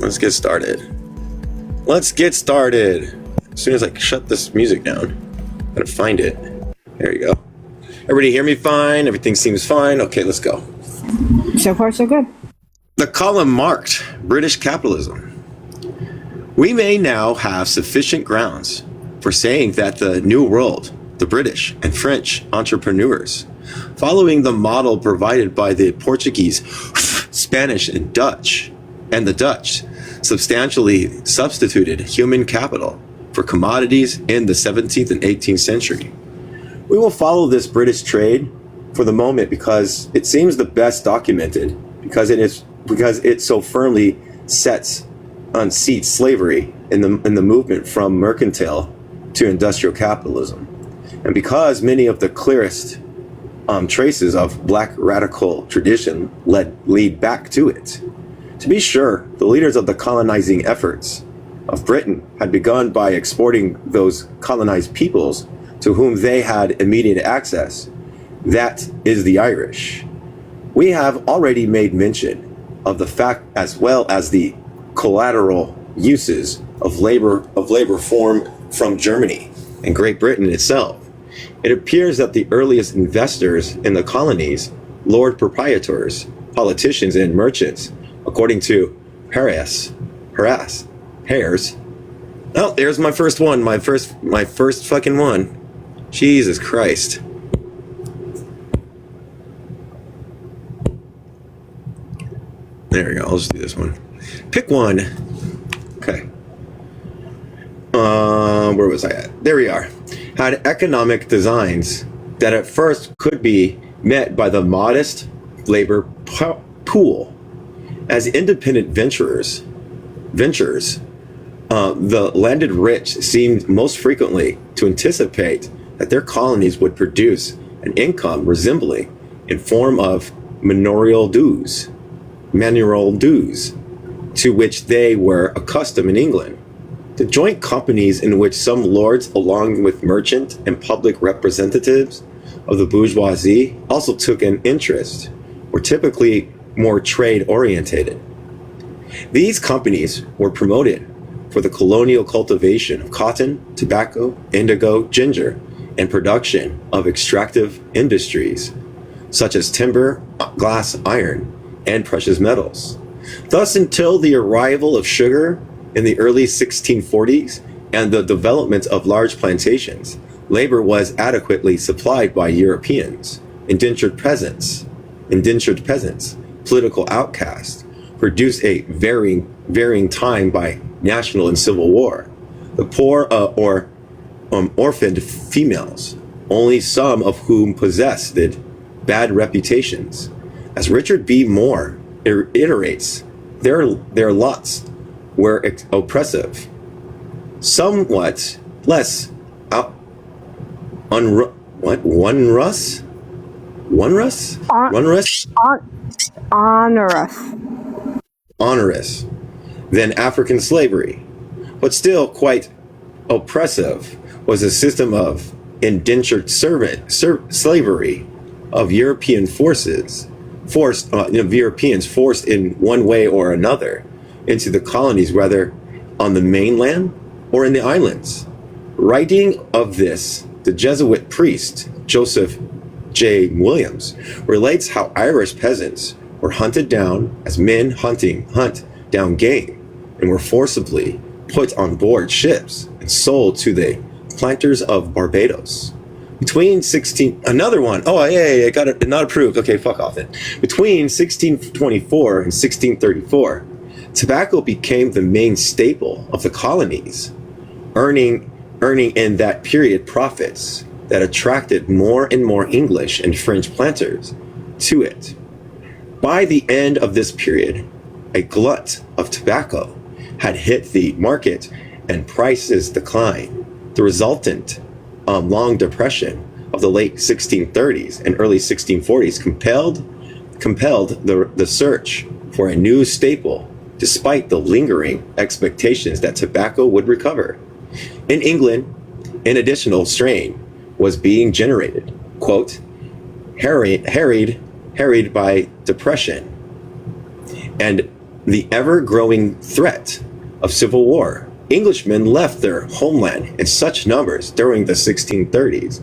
let's get started. Let's get started. As soon as I shut this music down, I'm gonna find it. There you go. Everybody hear me fine? Everything seems fine? Okay, let's go. So far, so good. The column marked British capitalism. We may now have sufficient grounds for saying that the New World, the British and French entrepreneurs, following the model provided by the Portuguese, Spanish, and the Dutch, substantially substituted human capital for commodities in the 17th and 18th century. We will follow this British trade for the moment because it seems the best documented, because it so firmly unseats slavery in the movement from mercantile to industrial capitalism, and because many of the clearest traces of black radical tradition lead back to it. To be sure, the leaders of the colonizing efforts of Britain had begun by exporting those colonized peoples to whom they had immediate access. That is the Irish. We have already made mention of the fact, as well as the collateral uses of labor formed from Germany and Great Britain itself. It appears that the earliest investors in the colonies, lord proprietors, politicians, and merchants, according to Harris. Oh, there's my first one, my first fucking one. Jesus Christ. There we go, I'll just do this one. Pick one. Okay. Where was I at? There we are. Had economic designs that at first could be met by the modest labor pool. As independent ventures, the landed rich seemed most frequently to anticipate that their colonies would produce an income resembling in form of manorial dues, to which they were accustomed in England. The joint companies in which some lords, along with merchant and public representatives of the bourgeoisie, also took an interest, were typically more trade-orientated. These companies were promoted for the colonial cultivation of cotton, tobacco, indigo, ginger, and production of extractive industries, such as timber, glass, iron, and precious metals. Thus, until the arrival of sugar in the early 1640s and the development of large plantations, labor was adequately supplied by Europeans. Indentured peasants, political outcasts, produced a varying time by national and civil war. The poor or orphaned females, only some of whom possessed bad reputations. As Richard B. Moore iterates, their lots were oppressive, somewhat less onerous than African slavery, but still quite oppressive was a system of indentured slavery of Europeans forced in one way or another into the colonies, whether on the mainland or in the islands. Writing of this, the Jesuit priest Joseph J. Williams relates how Irish peasants were hunted down as men hunt down game, and were forcibly put on board ships and sold to the planters of Barbados. Between 16, another one. Oh, yeah, got it, not approved. Okay, fuck off then. Between 1624 and 1634, tobacco became the main staple of the colonies, earning in that period profits that attracted more and more English and French planters to it. By the end of this period, a glut of tobacco had hit the market and prices declined. The resultant long depression of the late 1630s and early 1640s compelled the search for a new staple, despite the lingering expectations that tobacco would recover. In England, an additional strain was being generated, quote, harried by depression and the ever-growing threat of civil war, Englishmen left their homeland in such numbers during the 1630s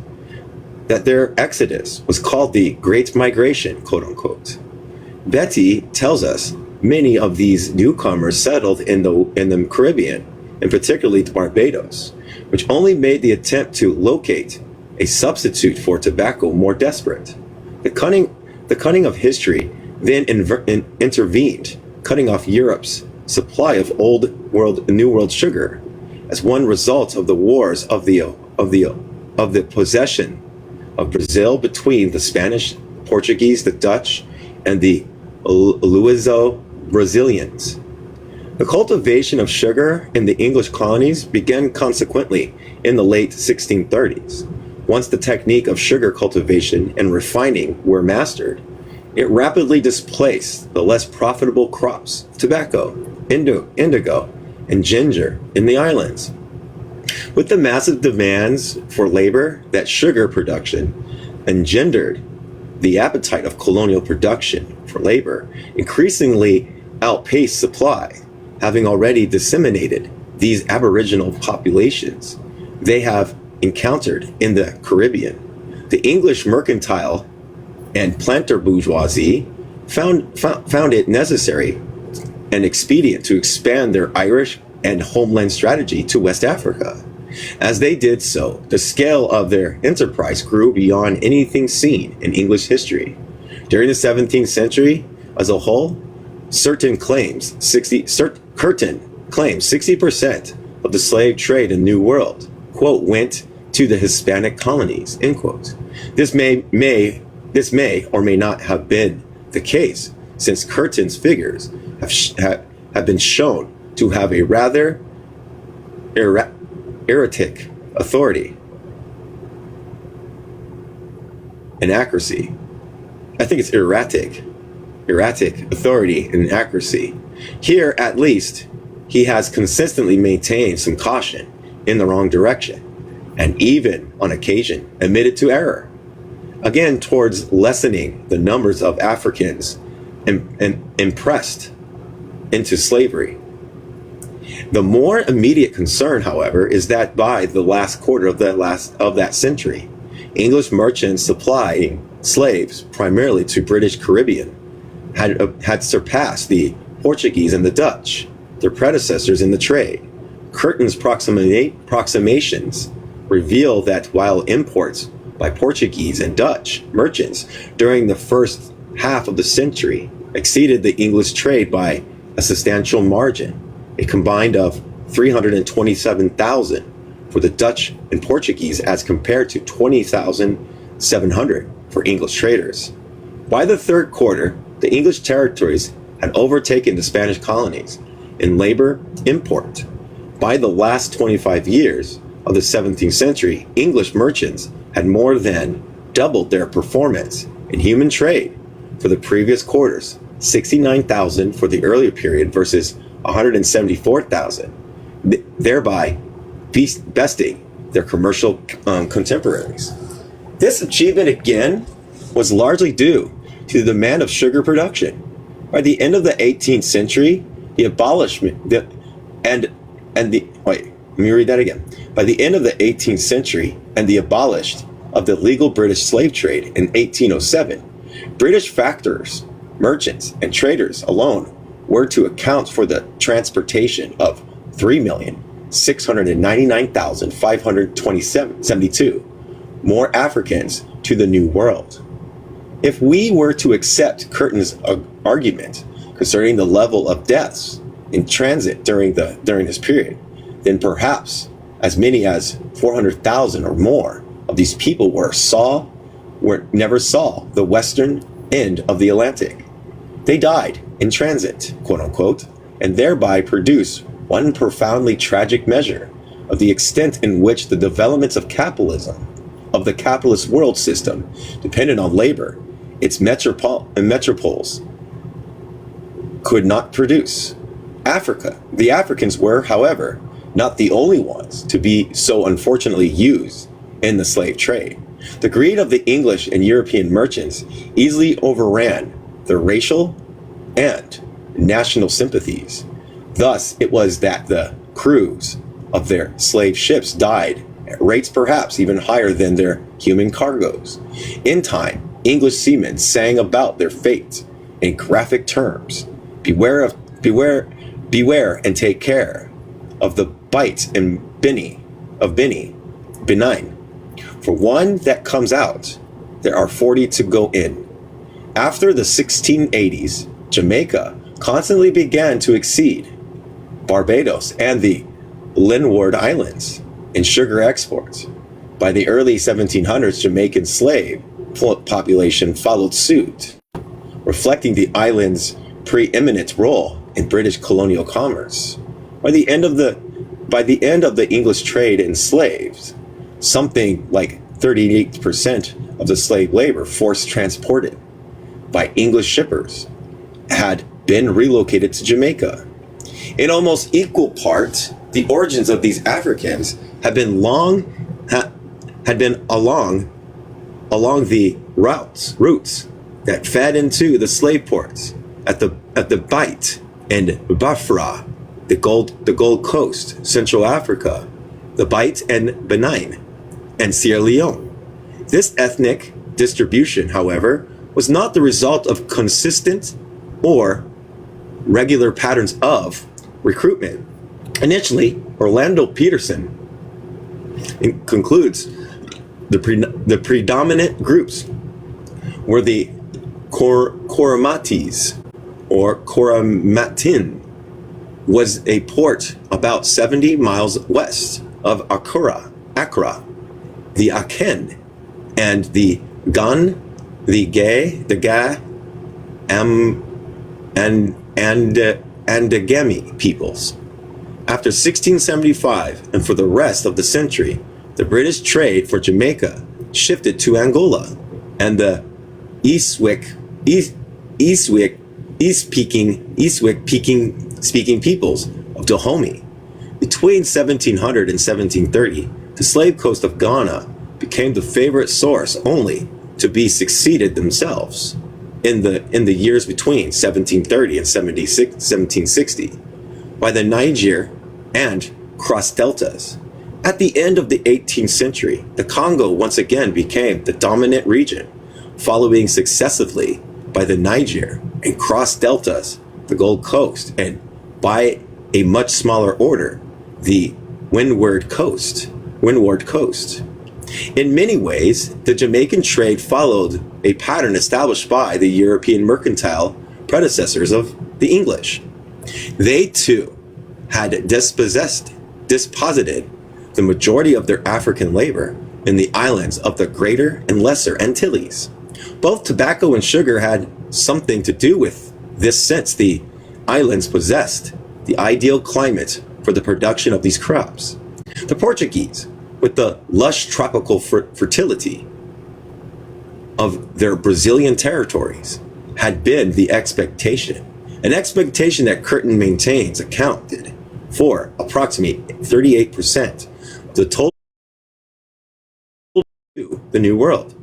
that their exodus was called the Great Migration, quote unquote. Betty tells us many of these newcomers settled in the Caribbean, and particularly Barbados, which only made the attempt to locate a substitute for tobacco more desperate. The cunning of history then intervened, cutting off Europe's supply of New World sugar as one result of the wars of the possession of Brazil between the Spanish, Portuguese, the Dutch, and the Luso-Brazilians. The cultivation of sugar in the English colonies began consequently in the late 1630s. Once the technique of sugar cultivation and refining were mastered, it rapidly displaced the less profitable crops of tobacco, indigo, and ginger in the islands. With the massive demands for labor that sugar production engendered, the appetite of colonial production for labor increasingly outpaced supply. Having already disseminated these aboriginal populations they have encountered in the Caribbean, the English mercantile and planter bourgeoisie found it necessary and expedient to expand their Irish and homeland strategy to West Africa. As they did so, the scale of their enterprise grew beyond anything seen in English history. During the 17th century as a whole, Curtin claims 60% of the slave trade in the New World, quote, went to the Hispanic colonies, end quote. This may or may not have been the case, since Curtin's figures have been shown to have a rather erratic authority and accuracy. I think it's erratic authority and accuracy. Here, at least, he has consistently maintained some caution in the wrong direction, and even on occasion admitted to error, again towards lessening the numbers of Africans impressed into slavery. The more immediate concern, however, is that by the last quarter of that century, English merchants supplying slaves primarily to British Caribbean had surpassed the Portuguese and the Dutch, their predecessors in the trade. Curtin's approximations reveal that while imports by Portuguese and Dutch merchants during the first half of the century exceeded the English trade by a substantial margin, a combined of 327,000 for the Dutch and Portuguese as compared to 20,700 for English traders. By the third quarter, the English territories had overtaken the Spanish colonies in labor import. By the last 25 years of the 17th century, English merchants had more than doubled their performance in human trade for the previous quarters, 69,000 for the earlier period versus 174,000, thereby besting their commercial contemporaries. This achievement again was largely due to the demand of sugar production. By the end of the 18th century, the abolishment By the end of the 18th century and the abolished of the legal British slave trade in 1807, British factors, merchants, and traders alone were to account for the transportation of 3,699,572 more Africans to the New World. If we were to accept Curtin's argument concerning the level of deaths in transit during this period, then perhaps as many as 400,000 or more of these people never saw the western end of the Atlantic. They died in transit, quote unquote, and thereby produce one profoundly tragic measure of the extent in which the developments of capitalism, of the capitalist world system, dependent on labor, its metropoles could not produce. The Africans were, however, not the only ones to be so unfortunately used in the slave trade. The greed of the English and European merchants easily overran the racial and national sympathies. Thus, it was that the crews of their slave ships died at rates perhaps even higher than their human cargoes. In time, English seamen sang about their fate in graphic terms. Beware and take care of the bite and benign. For one that comes out, there are 40 to go in. After the 1680s, Jamaica constantly began to exceed Barbados and the Leeward Islands in sugar exports. By the early 1700s, Jamaican slave population followed suit, reflecting the island's preeminent role in British colonial commerce. By the end of the English trade in slaves, something like 38% of the slave labor force transported by English shippers had been relocated to Jamaica. In almost equal part, the origins of these Africans had been along the routes that fed into the slave ports at the Bight and Biafra, the Gold Coast, Central Africa, the Bight and Benin, and Sierra Leone. This ethnic distribution, however, was not the result of consistent or regular patterns of recruitment. Initially, Orlando Peterson concludes the predominant groups were the Koromatis or Koromatin, was a port about 70 miles west of Accra, the Aken, and the Gun, the Ga, and the Gemi peoples. After 1675, and for the rest of the century, the British trade for Jamaica shifted to Angola and the speaking peoples of Dahomey. Between 1700 and 1730, the slave coast of Ghana became the favorite source only to be succeeded themselves in the years between 1730 and 1760 by the Niger and cross deltas. At the end of the 18th century, the Congo once again became the dominant region, following successively by the Niger and cross deltas, the Gold Coast, and by a much smaller order, the Windward Coast. In many ways, the Jamaican trade followed a pattern established by the European mercantile predecessors of the English. They too had disposited the majority of their African labor in the islands of the Greater and Lesser Antilles. Both tobacco and sugar had something to do with this, since the islands possessed the ideal climate for the production of these crops. The Portuguese, with the lush tropical fertility of their Brazilian territories, had been the expectation, an expectation that Curtin maintains accounted for approximately 38% of the total to the New World.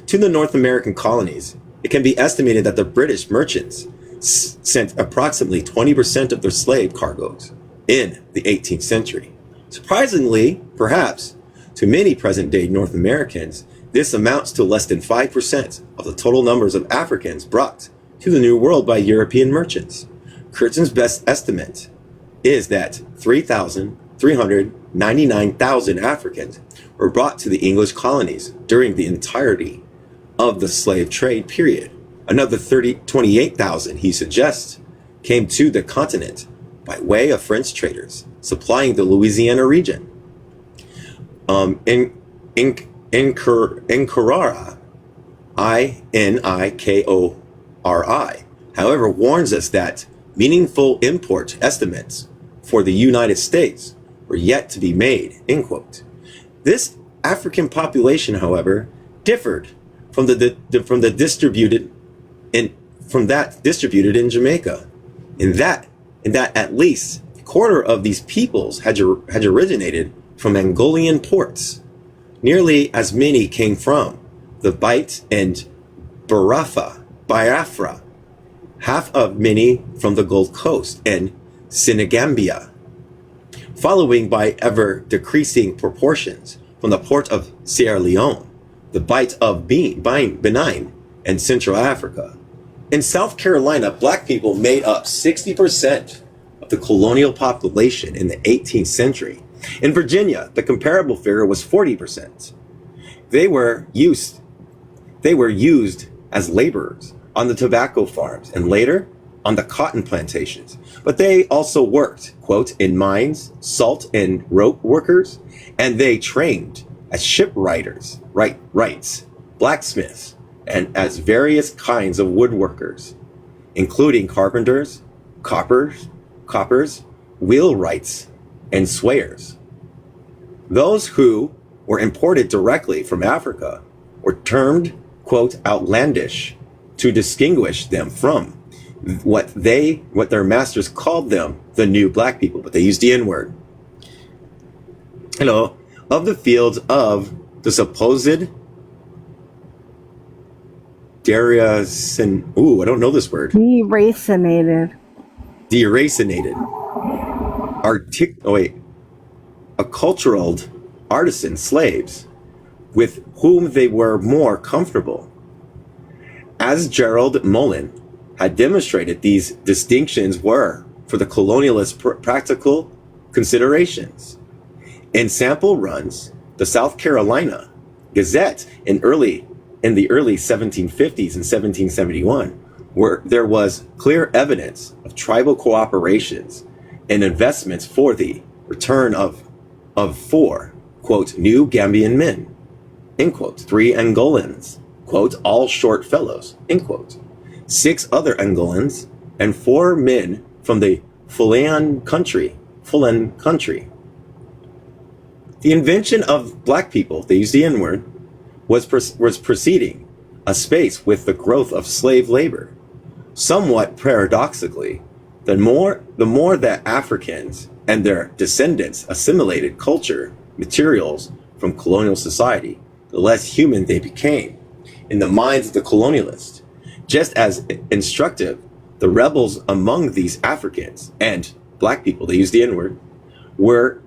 To the North American colonies, it can be estimated that the British merchants sent approximately 20% of their slave cargoes in the 18th century. Surprisingly, perhaps, to many present-day North Americans, this amounts to less than 5% of the total numbers of Africans brought to the New World by European merchants. Curtin's best estimate is that 399,000 Africans were brought to the English colonies during the entirety of the slave trade period. Another 28,000, he suggests, came to the continent by way of French traders supplying the Louisiana region. Inkorari, Nikori, however, warns us that meaningful import estimates for the United States were yet to be made, end quote. This African population, however, differed from that distributed in Jamaica, in that at least a quarter of these peoples had originated from Angolan ports. Nearly as many came from the Bight and Biafra. half of many from the Gold Coast and Senegambia, following by ever decreasing proportions from the port of Sierra Leone, the Bight of Benin, and Central Africa. In South Carolina, black people made up 60% of the colonial population in the 18th century. In Virginia, the comparable figure was 40%. They were used as laborers on the tobacco farms and later on the cotton plantations. But they also worked, quote, in mines, salt and rope workers, and they trained as shipwrights, blacksmiths, and as various kinds of woodworkers, including carpenters, coppers, wheelwrights, and swayers. Those who were imported directly from Africa were termed, quote, outlandish, to distinguish them from what their masters called them, the new black people, but they used the N-word. Hello. Of the fields of the supposed I don't know this word. Deracinated. Acculturated artisan slaves with whom they were more comfortable. As Gerald Mullen had demonstrated, these distinctions were for the colonialist practical considerations. In sample runs, the South Carolina Gazette in the early 1750s and 1771, where there was clear evidence of tribal cooperations and investments for the return of four, quote, new Gambian men, end quote, 3 Angolans, quote, all short fellows, end quote, 6 other Angolans, and 4 men from the Fulan country. The invention of black people, they used the N-word, was preceding a space with the growth of slave labor. Somewhat paradoxically, the more that Africans and their descendants assimilated culture materials from colonial society, the less human they became in the minds of the colonialists. Just as instructive, the rebels among these Africans and black people, they used the N-word, were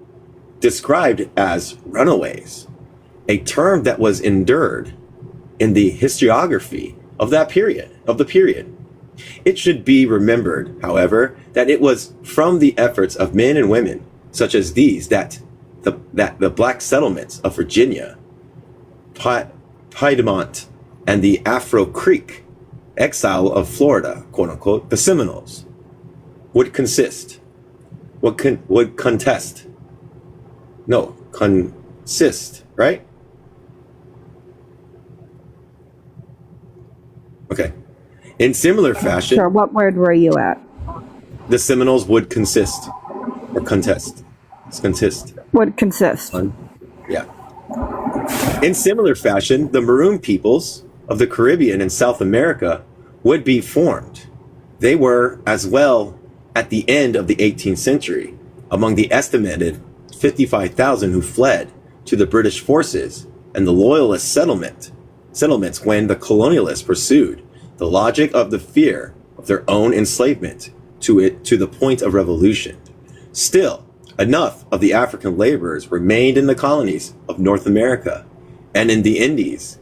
described as runaways, a term that was endured in the historiography of the period. It should be remembered, however, that it was from the efforts of men and women such as these that the black settlements of Virginia, Piedmont, and the Afro Creek exile of Florida, quote unquote, the Seminoles, would consist, right? Okay. In similar fashion, Sure, what word were you at? the Seminoles would consist or contest. It's consist. Would consist. Yeah. In similar fashion, the Maroon peoples of the Caribbean and South America would be formed. They were as well at the end of the 18th century among the estimated 55,000 who fled to the British forces and the loyalist settlements when the colonialists pursued the logic of the fear of their own enslavement to the point of revolution. Still, enough of the African laborers remained in the colonies of North America and in the Indies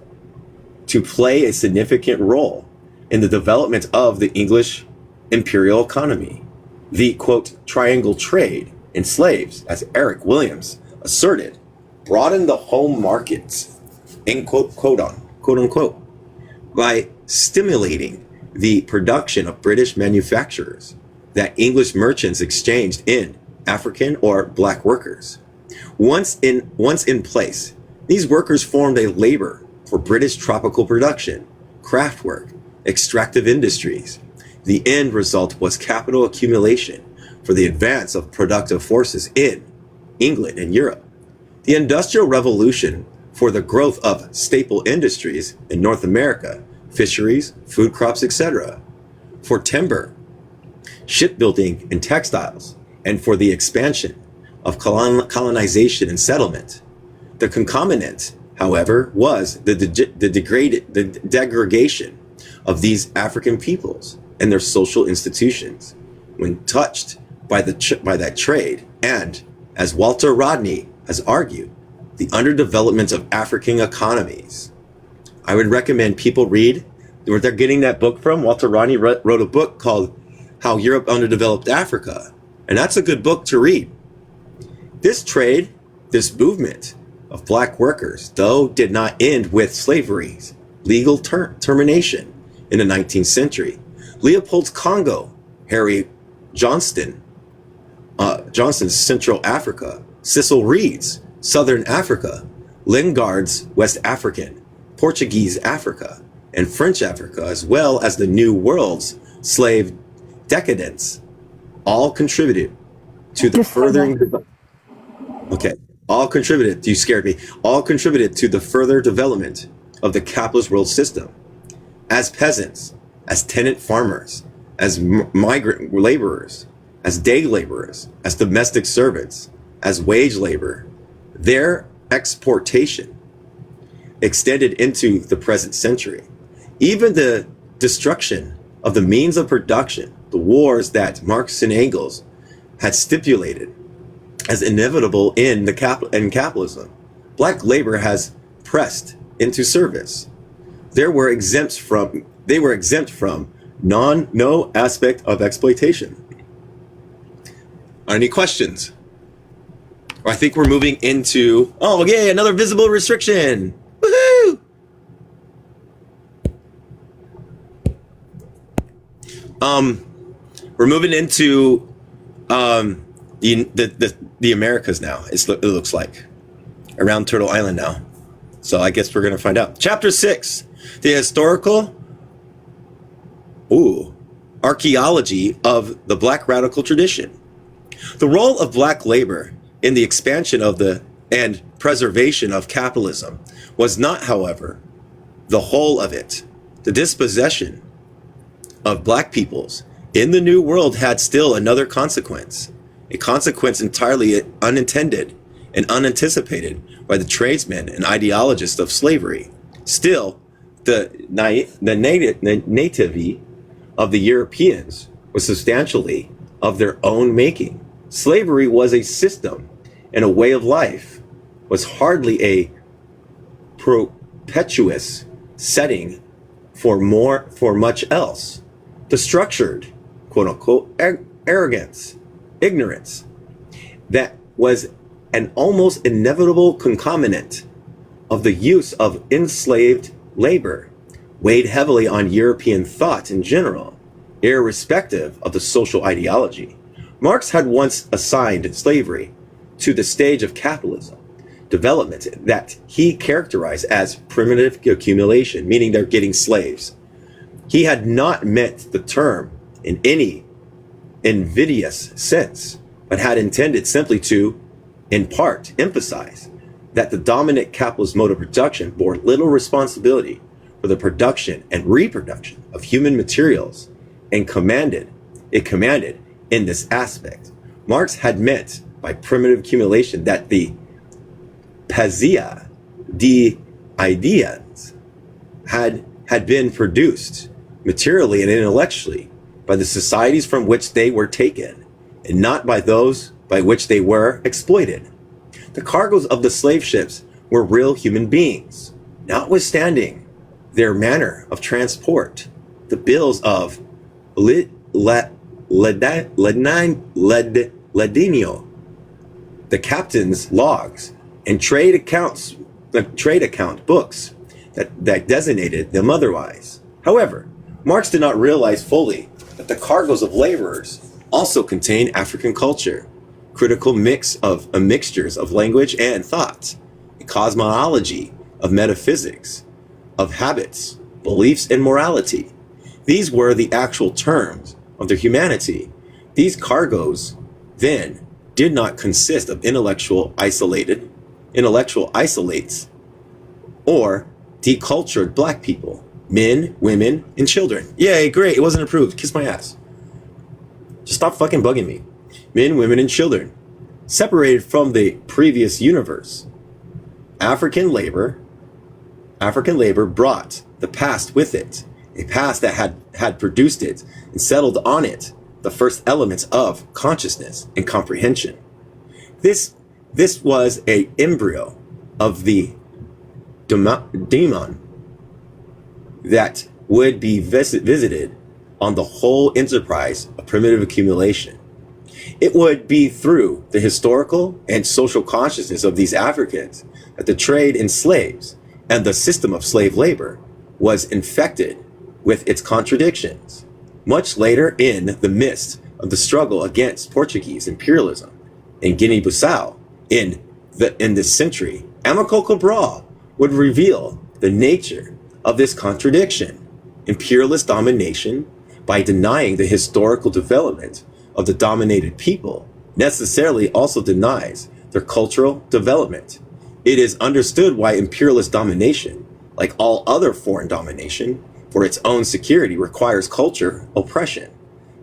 to play a significant role in the development of the English imperial economy. The, quote, triangle trade in slaves, as Eric Williams asserted, broadened the home markets, end quote, quote unquote, by stimulating the production of British manufacturers that English merchants exchanged in African or black workers. Once in place, these workers formed a labor for British tropical production, craftwork, extractive industries. The end result was capital accumulation for the advance of productive forces in England and Europe. The Industrial Revolution for the growth of staple industries in North America, fisheries, food crops, etc. For timber, shipbuilding, and textiles, and for the expansion of colonization and settlement. The concomitant, however, was the degradation of these African peoples and their social institutions when touched by that trade, and, as Walter Rodney has argued, the underdevelopment of African economies. I would recommend people read where they're getting that book from. Walter Rodney wrote a book called How Europe Underdeveloped Africa, and that's a good book to read. This trade, this movement of black workers, though, did not end with slavery's legal termination in the 19th century. Leopold's Congo, Harry Johnston's Central Africa, Cecil Reed's Southern Africa, Lingard's West African, Portuguese Africa, and French Africa, as well as the New World's slave decadence, all contributed to the furthering... Okay, all contributed, you scared me, all contributed to the further development of the capitalist world system. As peasants, as tenant farmers, as migrant laborers, as day laborers, as domestic servants, as wage labor, their exportation extended into the present century. Even the destruction of the means of production, the wars that Marx and Engels had stipulated as inevitable in capitalism, black labor has pressed into service. They were exempt from no aspect of exploitation. Any questions? Or I think we're moving into, oh yay, another visible restriction. Woohoo! We're moving into the Americas now. It looks like around Turtle Island now. So I guess we're gonna find out. Chapter 6, the historical archaeology of the black radical tradition. The role of black labor in the expansion of and preservation of capitalism was not, however, the whole of it. The dispossession of black peoples in the New World had still another consequence, a consequence entirely unintended and unanticipated by the tradesmen and ideologists of slavery. Still, the nativity of the Europeans was substantially of their own making. Slavery was a system and a way of life, was hardly a perpetuous setting for much else. The structured, quote unquote, arrogance, ignorance, that was an almost inevitable concomitant of the use of enslaved labor, weighed heavily on European thought in general, irrespective of the social ideology. Marx had once assigned slavery to the stage of capitalism development that he characterized as primitive accumulation, meaning they're getting slaves. He had not meant the term in any invidious sense, but had intended simply to, in part, emphasize that the dominant capitalist mode of production bore little responsibility for the production and reproduction of human materials, and commanded in this aspect. Marx had meant by primitive accumulation that the paisia de ideas had been produced materially and intellectually by the societies from which they were taken, and not by those by which they were exploited. The cargoes of the slave ships were real human beings, notwithstanding their manner of transport. The bills of Ledinho, the captain's logs, and trade account books that designated them otherwise. However, Marx did not realize fully that the cargoes of laborers also contain African culture, critical mixtures of language and thought, a cosmology of metaphysics, of habits, beliefs, and morality. These were the actual terms of their humanity. These cargoes, then, did not consist of intellectual isolates or decultured black people, men, women, and children. Yay, great, it wasn't approved. Kiss my ass. Just stop fucking bugging me. Men, women, and children, separated from the previous universe. African labor brought the past with it, a past that had produced it and settled on it the first elements of consciousness and comprehension. This was a embryo of the demon that would be visited on the whole enterprise of primitive accumulation. It would be through the historical and social consciousness of these Africans that the trade in slaves and the system of slave labor was infected with its contradictions. Much later, in the midst of the struggle against Portuguese imperialism in Guinea-Bissau in this century, Amilcar Cabral would reveal the nature of this contradiction. Imperialist domination, by denying the historical development of the dominated people, necessarily also denies their cultural development. It is understood why imperialist domination, like all other foreign domination, for its own security requires culture oppression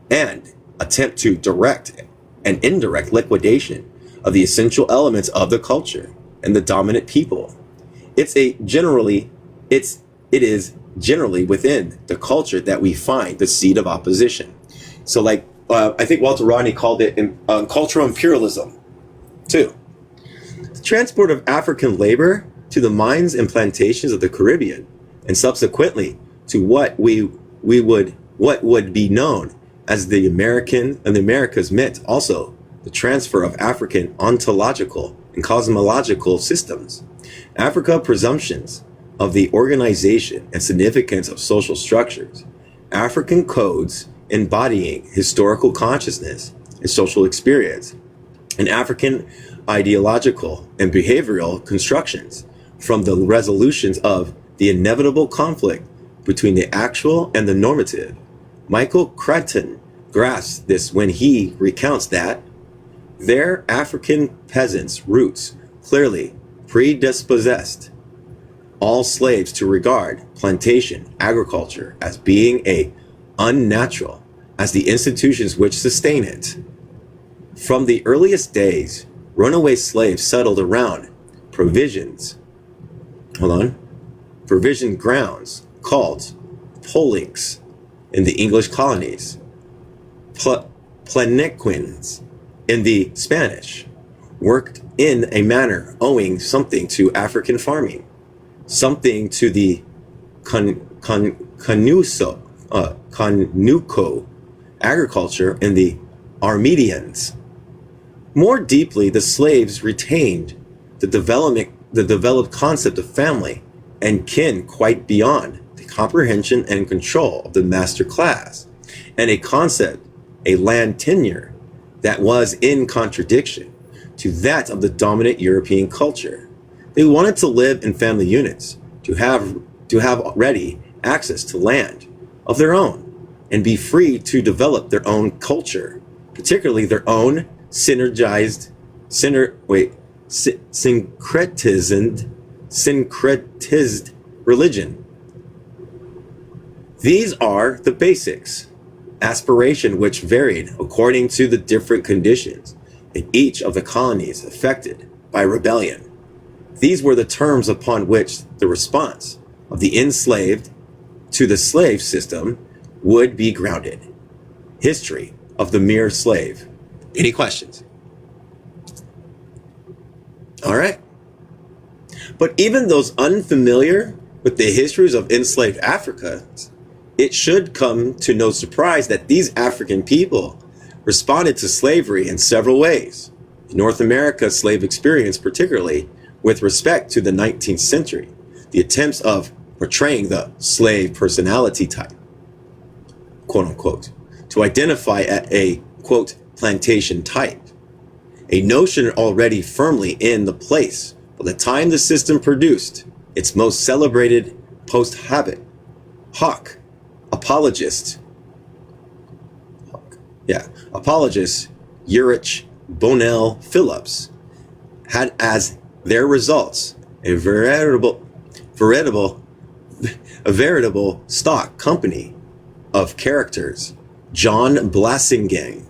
and attempt to direct and indirect liquidation of the essential elements of the culture and the dominant people. It is generally within the culture that we find the seed of opposition. So like, I think Walter Rodney called it cultural imperialism too. The transport of African labor to the mines and plantations of the Caribbean, and subsequently to what would be known as the Americas, meant also the transfer of African ontological and cosmological systems. Africa presumptions of the organization and significance of social structures, African codes embodying historical consciousness and social experience, and African ideological and behavioral constructions from the resolutions of the inevitable conflict between the actual and the normative. Michael Crichton grasps this when he recounts that their African peasants' roots clearly predispossessed all slaves to regard plantation agriculture as being unnatural as the institutions which sustain it. From the earliest days, runaway slaves settled around provision grounds called polinks in the English colonies, planiquins in the Spanish, worked in a manner owing something to African farming, something to the Canuco agriculture in the Armenians. More deeply, the slaves retained the developed concept of family and kin quite beyond the comprehension and control of the master class, and a concept, a land tenure, that was in contradiction to that of the dominant European culture. They wanted to live in family units, to have ready access to land of their own, and be free to develop their own culture, particularly their own syncretized religion. These are the basics, aspiration which varied according to the different conditions in each of the colonies affected by rebellion. These were the terms upon which the response of the enslaved to the slave system would be grounded. History of the mere slave. Any questions? All right. But even those unfamiliar with the histories of enslaved Africans, it should come to no surprise that these African people responded to slavery in several ways. In North America's slave experience, particularly with respect to the 19th century, the attempts of portraying the slave personality type, quote unquote, to identify at a, quote, plantation type, a notion already firmly in the place by the time the system produced its most celebrated post-habit hoc apologist, Ulrich Bonnell Phillips, had as their results a veritable stock company of characters. John Blassingame,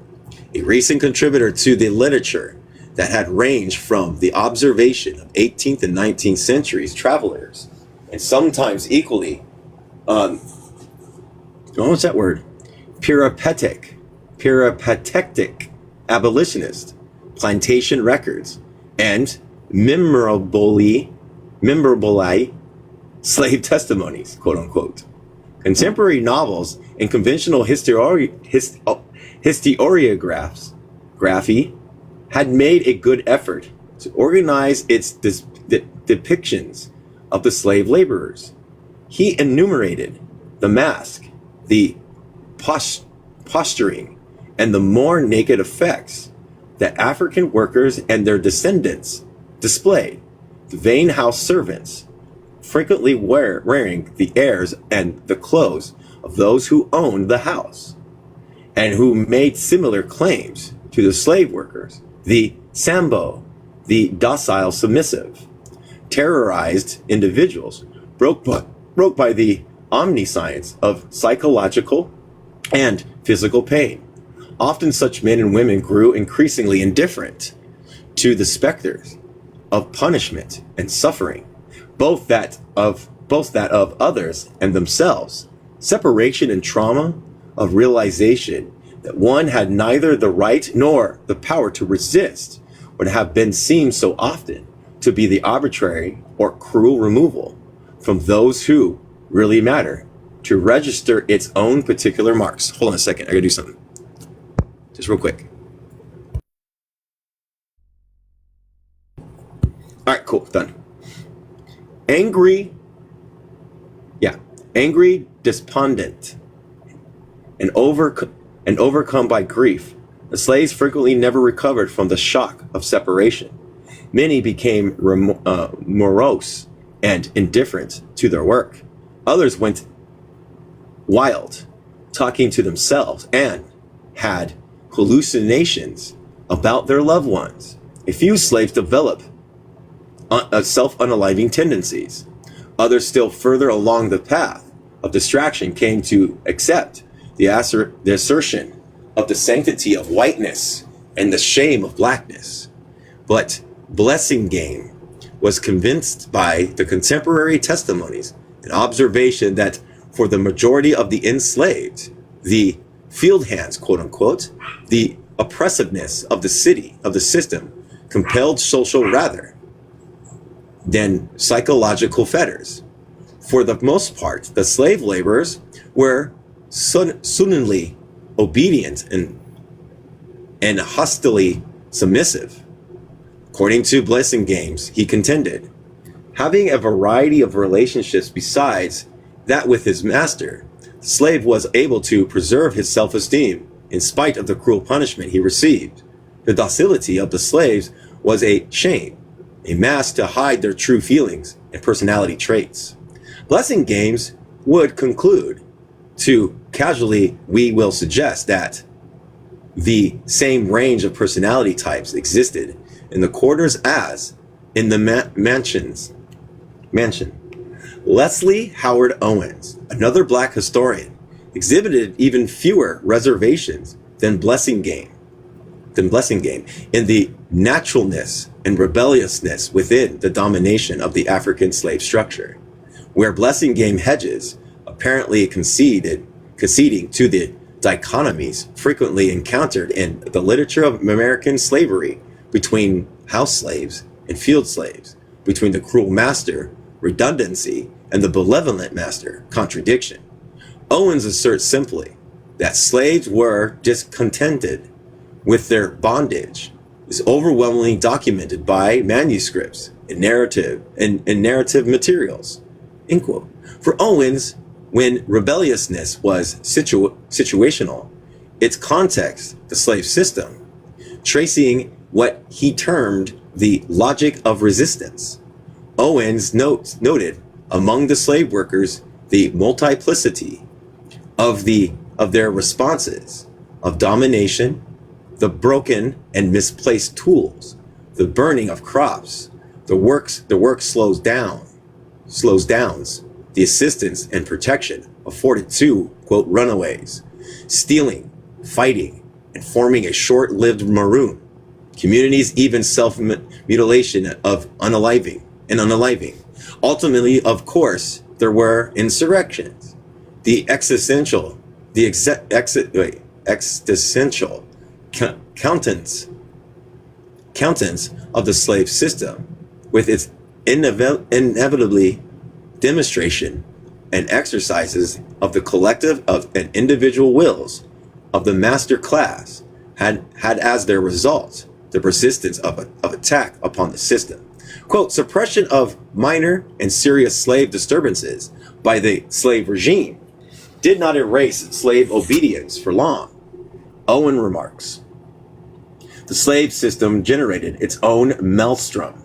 a recent contributor to the literature that had ranged from the observation of 18th and 19th centuries travelers, and sometimes equally Oh, what's that word? Peripatetic abolitionist, plantation records, and memorably slave testimonies, quote unquote. Contemporary novels and conventional historiographs had made a good effort to organize its depictions of the slave laborers. He enumerated the mask, the posturing, and the more naked effects that African workers and their descendants displayed. The vain house servants, frequently wearing the airs and the clothes of those who owned the house, and who made similar claims to the slave workers. The Sambo, the docile submissive, terrorized individuals, broke by the omniscience of psychological and physical pain. Often such men and women grew increasingly indifferent to the specters of punishment and suffering, both that of others and themselves. Separation and trauma of realization that one had neither the right nor the power to resist would have been seen so often to be the arbitrary or cruel removal from those who really matter, to register its own particular marks. Hold on a second, I gotta do something. Just real quick. All right, cool, done. Angry, despondent, and overcome by grief, the slaves frequently never recovered from the shock of separation. Many became morose and indifferent to their work. Others went wild, talking to themselves, and had hallucinations about their loved ones. A few slaves developed self-unaliving tendencies. Others, still further along the path of distraction, came to accept the assertion of the sanctity of whiteness and the shame of blackness. But Blessingame was convinced by the contemporary testimonies and observation that for the majority of the enslaved, the field hands, quote unquote, the oppressiveness of the system compelled social rather than psychological fetters. For the most part, the slave laborers were sullenly obedient and hostilely submissive. According to Blessingames, he contended, having a variety of relationships besides that with his master, the slave was able to preserve his self-esteem in spite of the cruel punishment he received. The docility of the slaves was a shame, a mask to hide their true feelings and personality traits. Blessingames would conclude, to casually, we will suggest that the same range of personality types existed in the quarters as in the mansion. Leslie Howard Owens, another black historian, exhibited even fewer reservations than Blessingame in the naturalness and rebelliousness within the domination of the African slave structure, where Blessingame hedges, apparently conceding to the dichotomies frequently encountered in the literature of American slavery between house slaves and field slaves, between the cruel master, redundancy, and the benevolent master, contradiction. Owens asserts simply that slaves were discontented with their bondage is overwhelmingly documented by manuscripts and narrative materials. End quote. For Owens, when rebelliousness was situational, its context, the slave system, tracing what he termed the logic of resistance. Owens noted among the slave workers the multiplicity of their responses of domination, the broken and misplaced tools, the burning of crops, the work slows downs, the assistance and protection afforded to, quote, runaways, stealing, fighting, and forming a short-lived maroon. Communities, even self-mutilation of unaliving. Ultimately, of course, there were insurrections. The existential the existential countenance of the slave system, with its inevitably demonstration and exercises of the collective of and individual wills of the master class, had as their result the persistence of attack upon the system. Quote, suppression of minor and serious slave disturbances by the slave regime did not erase slave obedience for long. Owen remarks, the slave system generated its own maelstrom.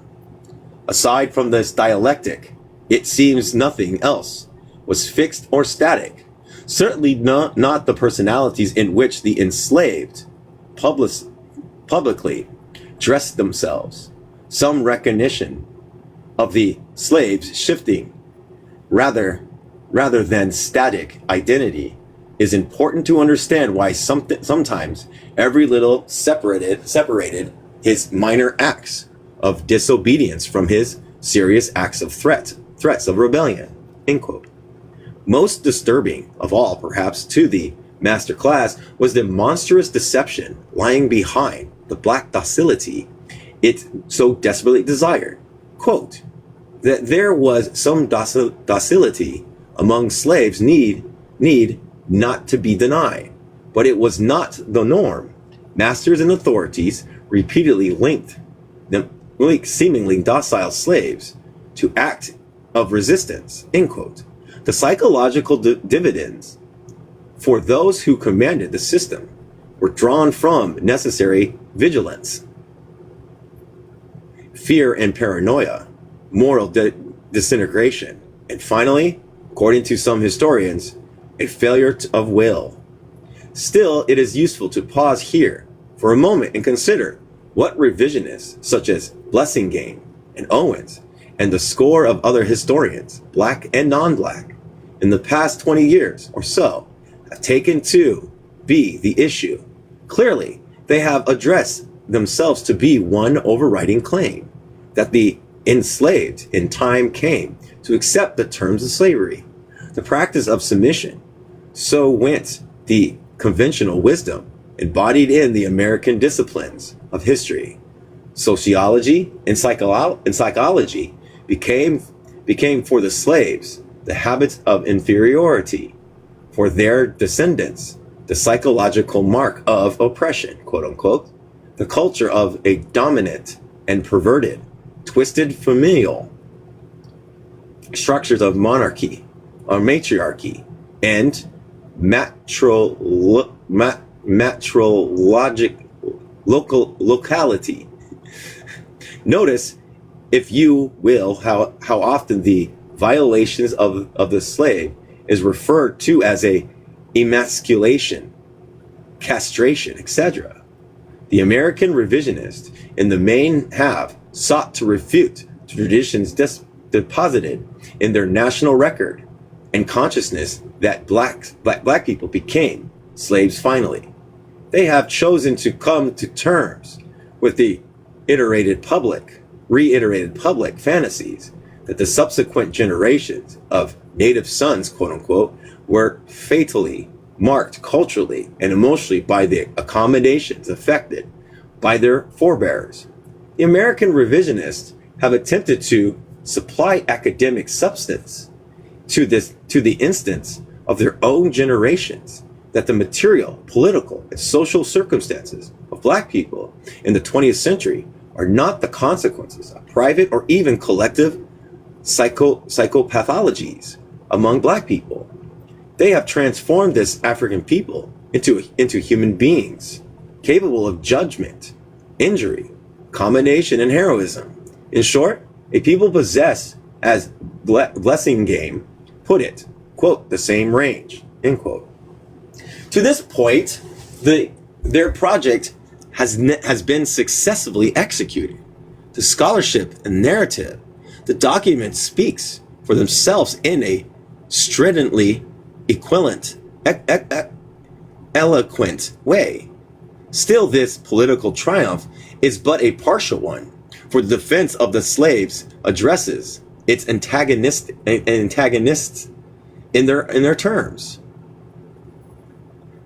Aside from this dialectic, it seems nothing else was fixed or static. Certainly not the personalities in which the enslaved publicly dressed themselves. Some recognition of the slaves shifting rather than static identity is important to understand why sometimes every little separated his minor acts of disobedience from his serious acts of threats of rebellion. End quote. Most disturbing of all, perhaps, to the master class was the monstrous deception lying behind the black docility it so desperately desired. Quote, that there was some docility among slaves need not to be denied, but it was not the norm. Masters and authorities repeatedly linked seemingly docile slaves to act of resistance. End quote. The psychological dividends for those who commanded the system were drawn from necessary vigilance, fear and paranoia, moral disintegration, and finally, according to some historians, a failure of will. Still, it is useful to pause here for a moment and consider what revisionists such as Blessingame and Owens and the score of other historians, black and non-black, in the past 20 years or so have taken to be the issue. Clearly, they have addressed themselves to be one overriding claim, that the enslaved in time came to accept the terms of slavery, the practice of submission. So went the conventional wisdom embodied in the American disciplines of history. Sociology and psychology became for the slaves the habits of inferiority, for their descendants the psychological mark of oppression, quote unquote, the culture of a dominant and perverted, twisted familial structures of monarchy or matriarchy and locality. Notice, if you will, how often the violations of the slave is referred to as a emasculation, castration, etc. The American revisionists in the main have sought to refute traditions deposited in their national record and consciousness that black people became slaves finally. They have chosen to come to terms with the reiterated public fantasies that the subsequent generations of native sons, quote unquote, were fatally marked culturally and emotionally by the accommodations affected by their forebears. The American revisionists have attempted to supply academic substance to the instance of their own generations that the material, political, and social circumstances of black people in the 20th century are not the consequences of private or even collective psychopathologies among black people. They have transformed this African people into human beings capable of judgment, injury, combination, and heroism. In short, a people possessed, as Blessingame put it, quote, the same range, end quote. To this point, their project has been successfully executed. The scholarship and narrative, the document speaks for themselves in a stridently eloquent way. Still, this political triumph is but a partial one, for the defense of the slaves addresses its antagonists in their terms.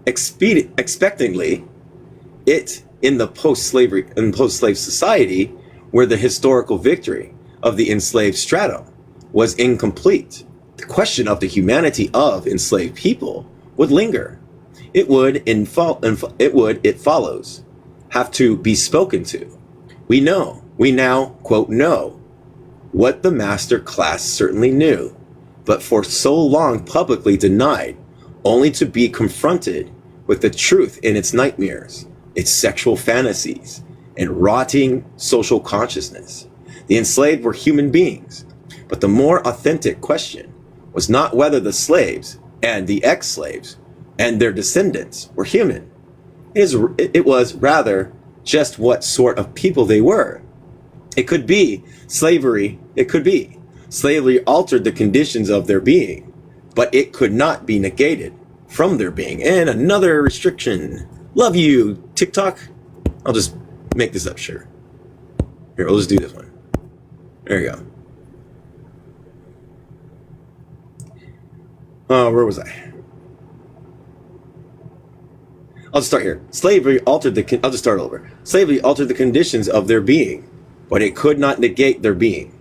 expectantly, it in the post-slavery and post-slave society where the historical victory of the enslaved stratum was incomplete, the question of the humanity of enslaved people would linger. It would, it follows, have to be spoken to. We now, quote, know what the master class certainly knew, but for so long publicly denied, only to be confronted with the truth in its nightmares, its sexual fantasies, and rotting social consciousness. The enslaved were human beings, but the more authentic question was not whether the slaves and the ex-slaves and their descendants were human. It was rather just what sort of people they were. It could be slavery altered the conditions of their being, but it could not be negated from their being. And another restriction. Love you, TikTok. I'll just make this up, sure. Here, we'll just do this one. There you go. Where was I? I'll just start here. I'll just start over. Slavery altered the conditions of their being, but it could not negate their being.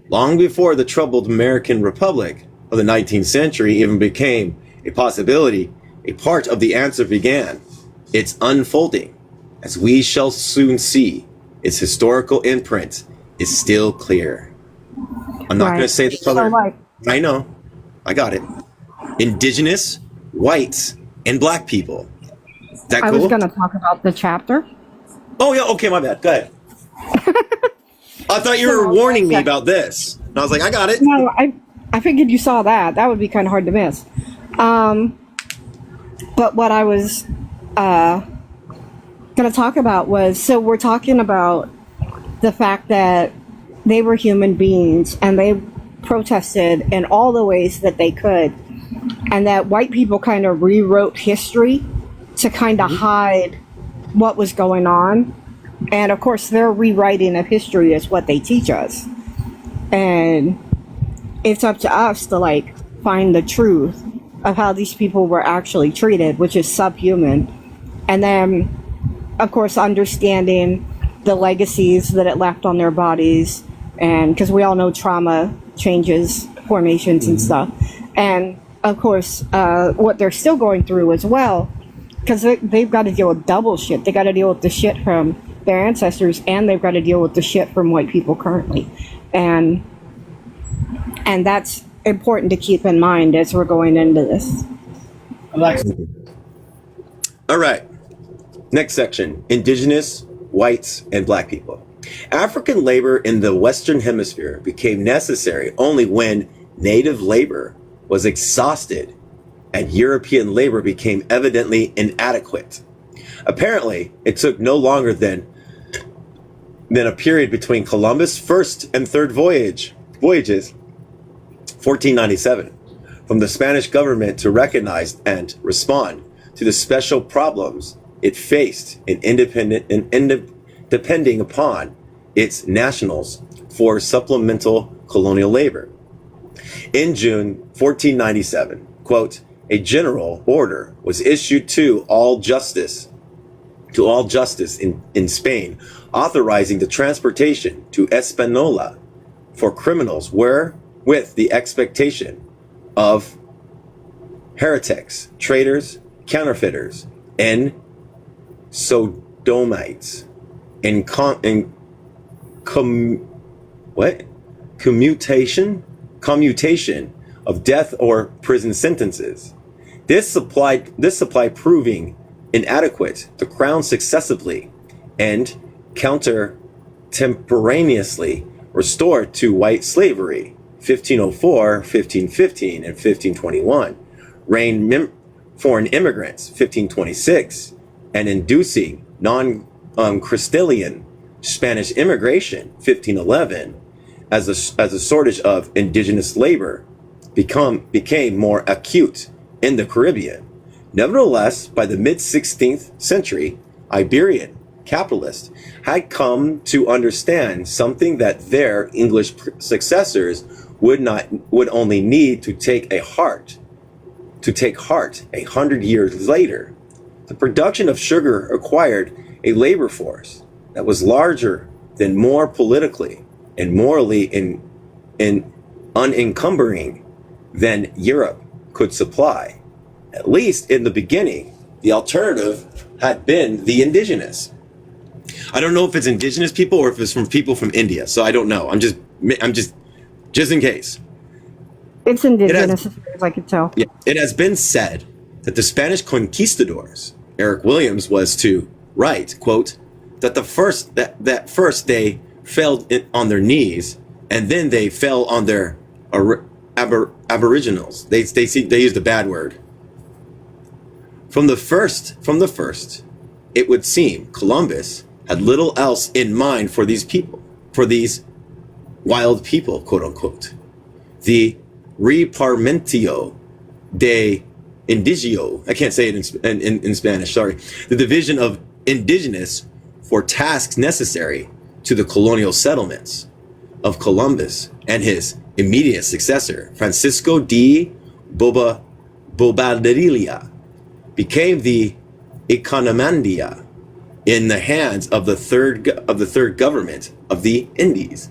Long before the troubled American Republic of the 19th century even became a possibility, a part of the answer began. Its unfolding, as we shall soon see, its historical imprint is still clear. I'm not going to say the color. I know. I got it. Indigenous, whites, and black people. Is that cool? I was going to talk about the chapter. Oh, yeah. Okay, my bad. Go ahead. I thought you were warning me about this. And I was like, I got it. No, I figured you saw that. That would be kind of hard to miss. But what I was going to talk about was, so we're talking about the fact that they were human beings and they protested in all the ways that they could, and that white people kind of rewrote history to kind of hide what was going on. And of course, their rewriting of history is what they teach us. And it's up to us to like find the truth of how these people were actually treated, which is subhuman. And then, of course, understanding the legacies that it left on their bodies. And because we all know trauma changes formations and stuff. And of course, what they're still going through as well, because they've got to deal with double shit. They got to deal with the shit from their ancestors, and they've got to deal with the shit from white people currently. And that's important to keep in mind as we're going into this. All right. Next section, indigenous, whites, and black people. African labor in the Western Hemisphere became necessary only when native labor was exhausted and European labor became evidently inadequate. Apparently, it took no longer than a period between Columbus' first and third voyages, 1497, from the Spanish government to recognize and respond to the special problems it faced depending upon its nationals for supplemental colonial labor. In June 1497, quote, a general order was issued to all justice in Spain, authorizing the transportation to Hispaniola for criminals with the expectation of heretics, traitors, counterfeiters, and sodomites, and commutation of death or prison sentences. This supply proving inadequate, the crown successively and contemporaneously restored to white slavery 1504, 1515, and 1521, reigned foreign immigrants 1526, and inducing non-Castilian Spanish immigration 1511, as a shortage of indigenous labor became more acute in the Caribbean. Nevertheless, by the mid-16th century, Iberian capitalists had come to understand something that their English successors would only need to take heart 100 years later. The production of sugar required a labor force that was larger than more politically and morally in unencumbering than Europe could supply. At least in the beginning, the alternative had been the indigenous. I don't know if it's indigenous people or if it's from people from India, so I don't know. I'm just in case. It's indigenous, as far as I could tell. Yeah, it has been said that the Spanish conquistadors, Eric Williams was to write, quote, that first they fell on their knees and then they fell on their aboriginals. They used a bad word. From the first, it would seem Columbus had little else in mind for these people, for these wild people, quote unquote. The repartimentio de indigio, I can't say it in Spanish, sorry. The division of indigenous for tasks necessary to the colonial settlements of Columbus and his immediate successor, Francisco de Bobadilla, became the economandia in the hands of the third government of the Indies.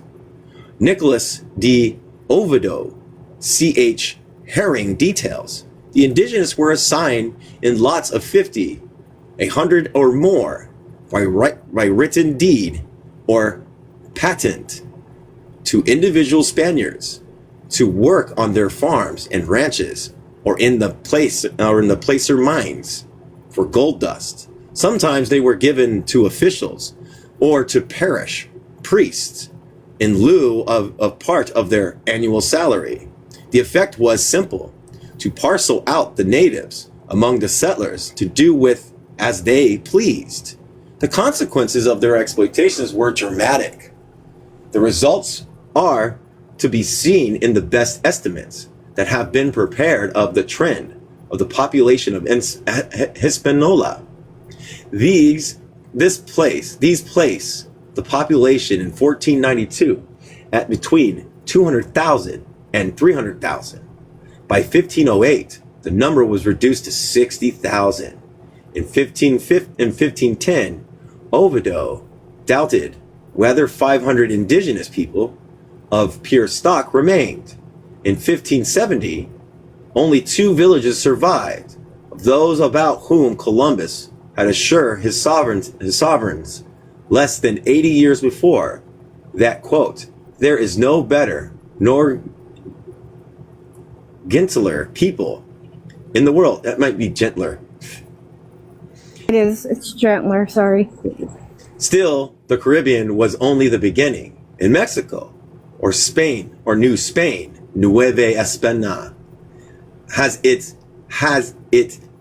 Nicholas de Oviedo, C.H. Herring details, the indigenous were assigned in lots of 50, 100 or more by written deed or patent to individual Spaniards to work on their farms and ranches or in the placer mines for gold dust. Sometimes they were given to officials or to parish priests in lieu of part of their annual salary. The effect was simple: to parcel out the natives among the settlers to do with as they pleased. The consequences of their exploitations were dramatic. The results are to be seen in the best estimates that have been prepared of the trend of the population of Hispaniola. These place the population in 1492 at between 200,000 and 300,000. By 1508, the number was reduced to 60,000. In 1510, Oviedo doubted whether 500 indigenous people of pure stock remained. In 1570, only 2 villages survived, of those about whom Columbus had assured his sovereigns less than 80 years before that, quote, there is no better nor gentler people in the world. That might be gentler. It is. It's gentler. Sorry. Still, the Caribbean was only the beginning. In Mexico, or Spain, or New Spain, Nueva España, as it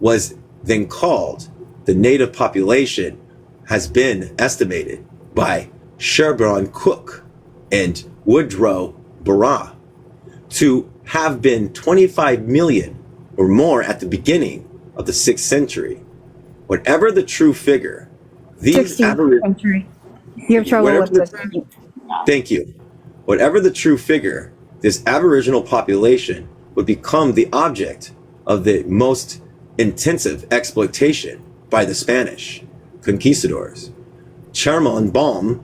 was then called, the native population has been estimated by Sherburne Cook and Woodrow Barra to have been 25 million or more at the beginning of the 6th century. Whatever the true figure, these 16th century. You have trouble with this. Thank you. Whatever the true figure, this Aboriginal population would become the object of the most intensive exploitation by the Spanish conquistadors. Charmon Baum,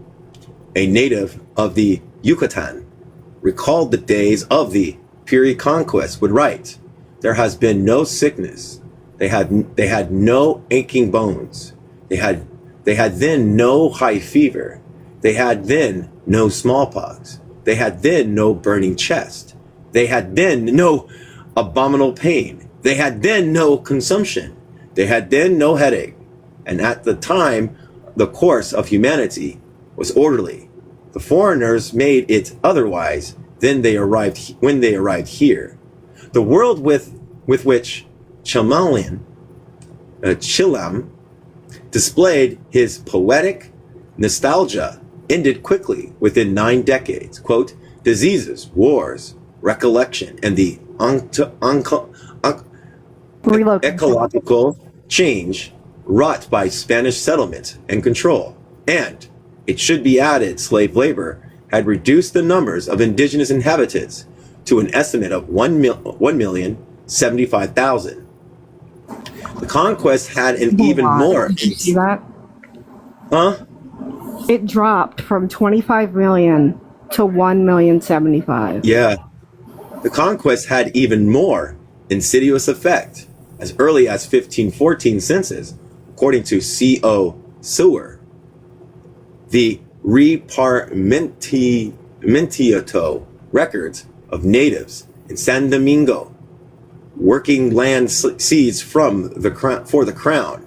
a native of the Yucatan, recalled the days of the Puri conquest, would write, there has been no sickness. They had no aching bones. They had then no high fever. They had then no smallpox. They had then no burning chest. They had then no abominable pain. They had then no consumption. They had then no headache. And at the time, the course of humanity was orderly. The foreigners made it otherwise when they arrived here. The world with which Chilam displayed his poetic nostalgia ended quickly within 9 decades. Quote, diseases, wars, recollection, and the ecological change wrought by Spanish settlement and control. And, it should be added, slave labor had reduced the numbers of indigenous inhabitants to an estimate of 1,075,000. The conquest had an Oh, even wow. more. Did you see that? Huh? It dropped from 25 million to 1,075,000. Yeah. The conquest had even more insidious effect as early as 1514 census, according to C.O. Sewer. The Repartimiento records of natives in San Domingo working land seeds from for the crown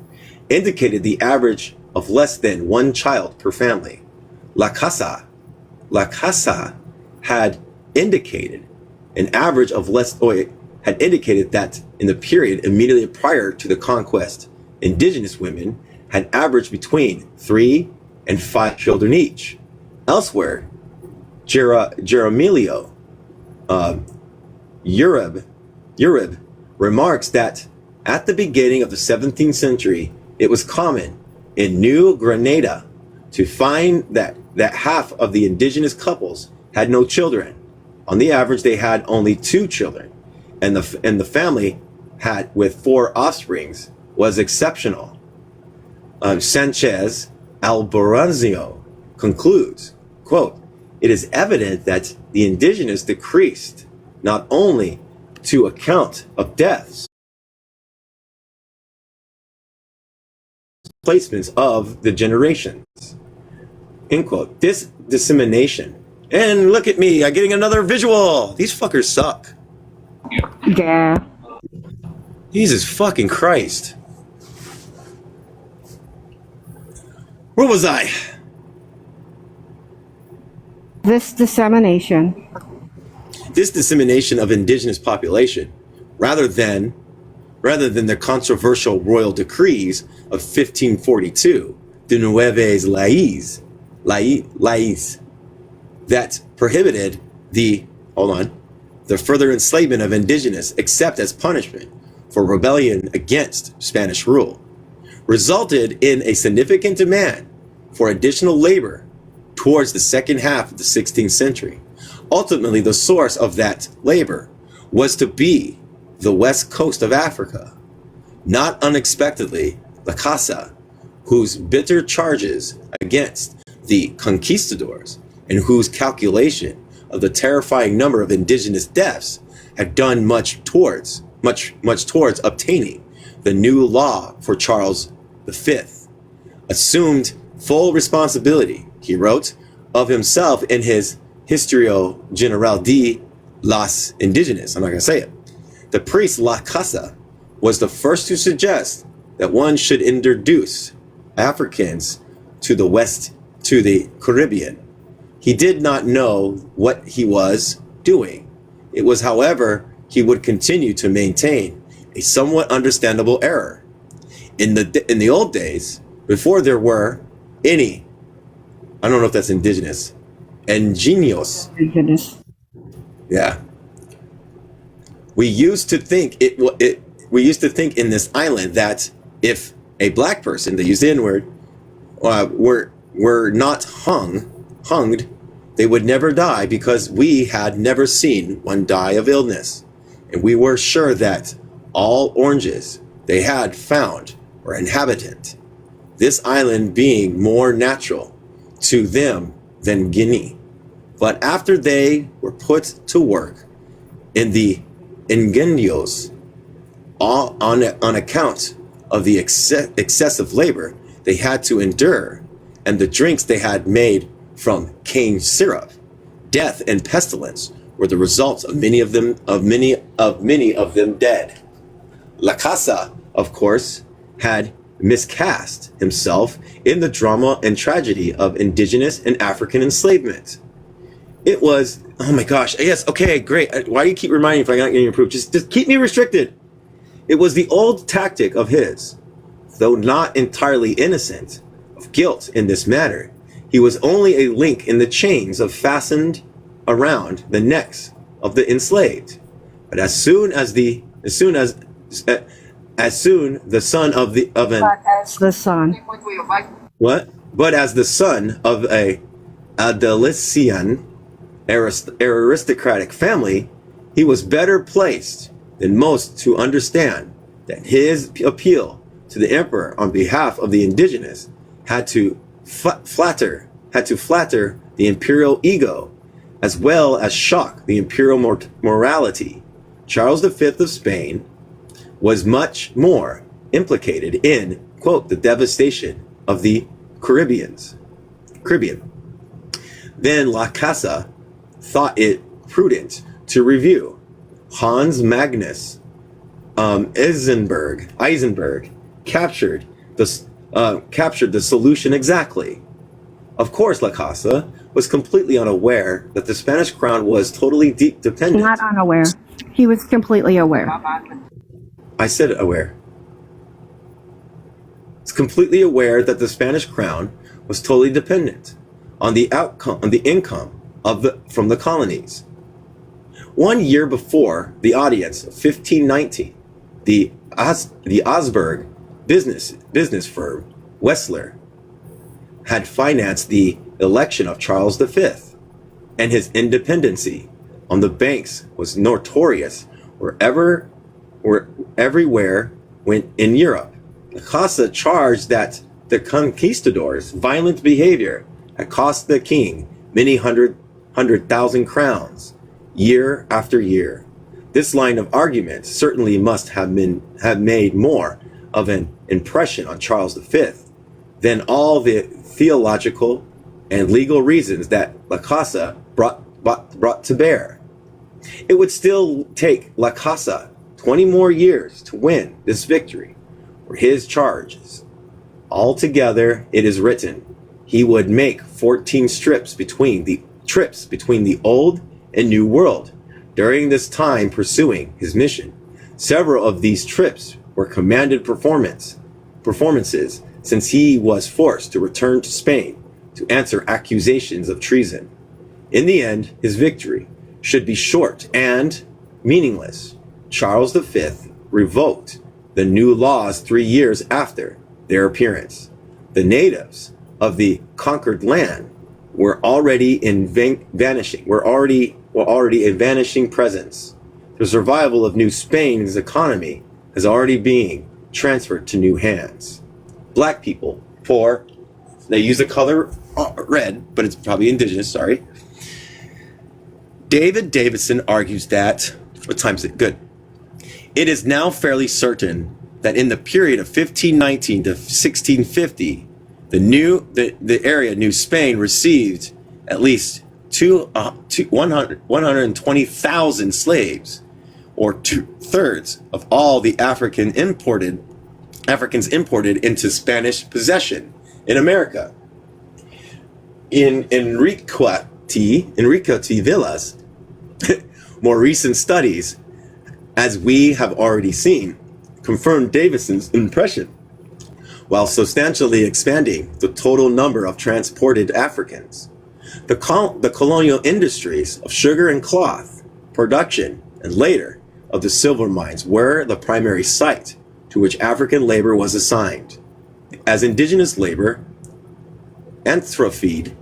indicated the average of less than one child per family. La Casa had indicated an average of had indicated that in the period immediately prior to the conquest, indigenous women had averaged between 3 and 5 children each. Elsewhere, Jeremilio Urib remarks that at the beginning of the 17th century, it was common in New Granada to find that half of the indigenous couples had no children. On the average, they had only 2 children, and the family had with 4 offsprings was exceptional. Sanchez Alboranzio concludes, quote, "It is evident that the indigenous decreased not only to account of deaths, placements of the generations." End quote. This dissemination. And look at me, I'm getting another visual. These fuckers suck. Yeah. Jesus fucking Christ. Where was I? This dissemination. This dissemination of indigenous population, rather than the controversial royal decrees of 1542, de Nueves Leyes, that prohibited the further enslavement of indigenous except as punishment for rebellion against Spanish rule, resulted in a significant demand for additional labor towards the second half of the 16th century. Ultimately, the source of that labor was to be the west coast of Africa. Not unexpectedly, La Casa, whose bitter charges against the conquistadors and whose calculation of the terrifying number of indigenous deaths had done much towards obtaining the new law for Charles V, assumed full responsibility, he wrote, of himself in his Historia General de las Indigenas. I'm not going to say it. The priest La Casa was the first to suggest that one should introduce Africans to the West, to the Caribbean. He did not know what he was doing. It was, however, he would continue to maintain a somewhat understandable error. In the old days, before there were any, I don't know if that's indigenous, ingenios. Indigenous. Yeah. We used to think in this island that if a black person, they use the N-word, were not hunged, they would never die because we had never seen one die of illness. And we were sure that all oranges they had found were inhabitant, this island being more natural to them than Guinea. But after they were put to work in the ingenios on account of the excessive labor they had to endure and the drinks they had made from cane syrup, death and pestilence were the results of many of them dead. La Casa, of course, had miscast himself in the drama and tragedy of indigenous and African enslavement. It was, oh my gosh, yes, okay, great. Why do you keep reminding me if I'm not getting approved? Just keep me restricted. It was the old tactic of his, though not entirely innocent of guilt in this matter. He was only a link in the chains of fastened around the necks of the enslaved. But as soon the son of a Andalusian aristocratic family, he was better placed than most to understand that his appeal to the emperor on behalf of the indigenous had to flatter the imperial ego, as well as shock the imperial morality. Charles V of Spain was much more implicated in, quote, the devastation of the Caribbean. Then La Casa thought it prudent to review. Hans Magnus Eisenberg captured the solution exactly. Of course, La Casa was completely unaware that the Spanish crown was totally dependent. Not unaware. He was completely aware. I said aware. It's completely aware that the Spanish crown was totally dependent on the income from the colonies. 1 year before the audience of 1519, the Augsburg business firm Wessler had financed the election of Charles V, and his independency on the banks was notorious everywhere in Europe. La Casa charged that the conquistadors' violent behavior had cost the king many hundred thousand crowns year after year. This line of argument certainly must have made more of an impression on Charles V than all the theological and legal reasons that La Casa brought to bear. It would still take La Casa 20 more years to win this victory for his charges. Altogether, it is written, he would make 14 trips between the old and new world during this time pursuing his mission. Several of these trips were commanded performances, since he was forced to return to Spain to answer accusations of treason. In the end, his victory should be short and meaningless. Charles V revoked the new laws 3 years after their appearance. The natives of the conquered land were already in vanishing presence. The survival of New Spain's economy is already being transferred to new hands. Black people, they use the color red, but it's probably indigenous, sorry. David Davidson argues that, what time is it? Good. It is now fairly certain that in the period of 1519 to 1650, the area New Spain received at least 120,000 slaves, or 2/3 of all the Africans imported into Spanish possession in America. In Enrique T. Villas, more recent studies, as we have already seen, confirmed Davidson's impression, while substantially expanding the total number of transported Africans. The colonial industries of sugar and cloth production, and later of the silver mines, were the primary site to which African labor was assigned. As indigenous labor atrophied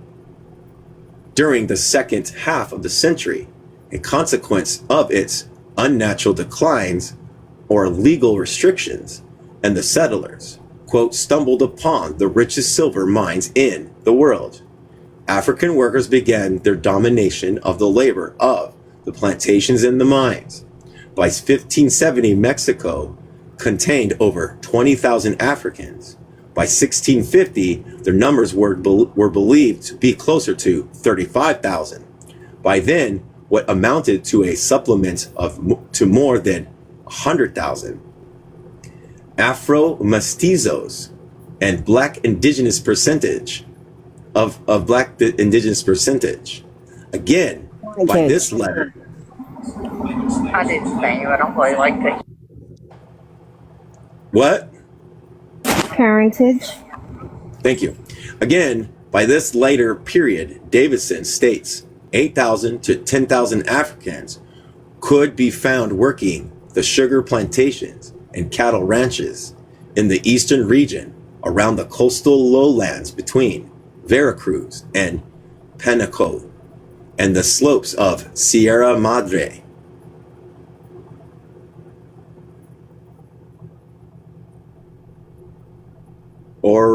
during the second half of the century, a consequence of its unnatural declines or legal restrictions, and the settlers, quote, stumbled upon the richest silver mines in the world. African workers began their domination of the labor of the plantations and the mines. By 1570, Mexico contained over 20,000 Africans. By 1650, their numbers were believed to be closer to 35,000. By then, what amounted to a supplement to more than 100,000. Afro-mestizos and black indigenous percentage of black indigenous percentage. Again, by this letter. I didn't say you. I don't really like to. What? Parentage. Thank you. Again, by this later period, Davidson states 8,000 to 10,000 Africans could be found working the sugar plantations and cattle ranches in the eastern region around the coastal lowlands between Veracruz and Panaco and the slopes of Sierra Madre.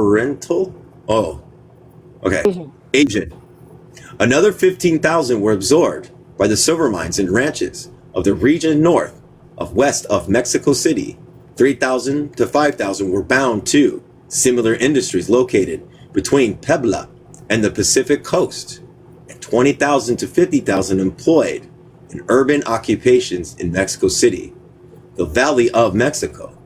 Oriental? Oh, okay. Asian. Another 15,000 were absorbed by the silver mines and ranches of the region north of west of Mexico City. 3,000 to 5,000 were bound to similar industries located between Puebla and the Pacific coast, and 20,000 to 50,000 employed in urban occupations in Mexico City, the Valley of Mexico.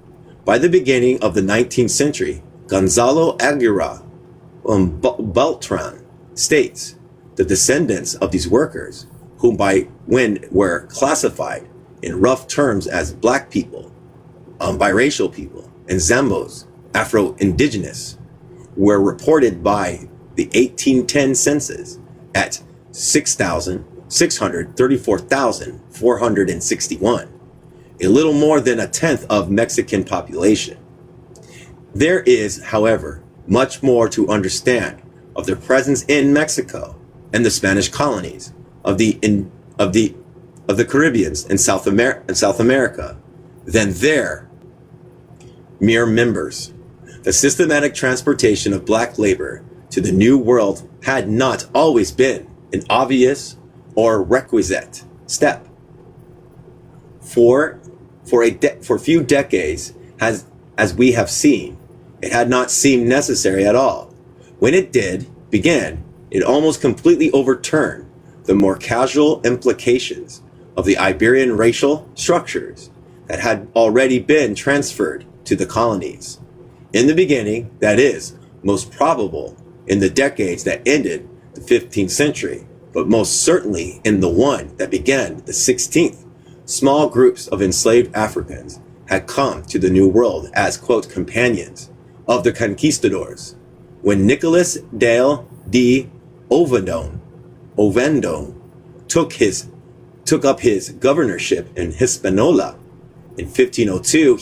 By the beginning of the 19th century, Gonzalo Aguirre Beltran states the descendants of these workers, whom by when were classified in rough terms as black people, biracial people, and Zambos, Afro-Indigenous, were reported by the 1810 census at 634,461, a little more than a tenth of Mexican population. There is, however, much more to understand of their presence in Mexico and the Spanish colonies of the Caribbeans and South America than their mere members. The systematic transportation of black labor to the New World had not always been an obvious or requisite step. For few decades, as we have seen, it had not seemed necessary at all. When it did begin, it almost completely overturned the more casual implications of the Iberian racial structures that had already been transferred to the colonies. In the beginning, that is, most probable in the decades that ended the 15th century, but most certainly in the one that began the 16th, small groups of enslaved Africans had come to the New World as, quote, companions of the conquistadors. When Nicolas de Ovendone took up his governorship in Hispaniola in 1502,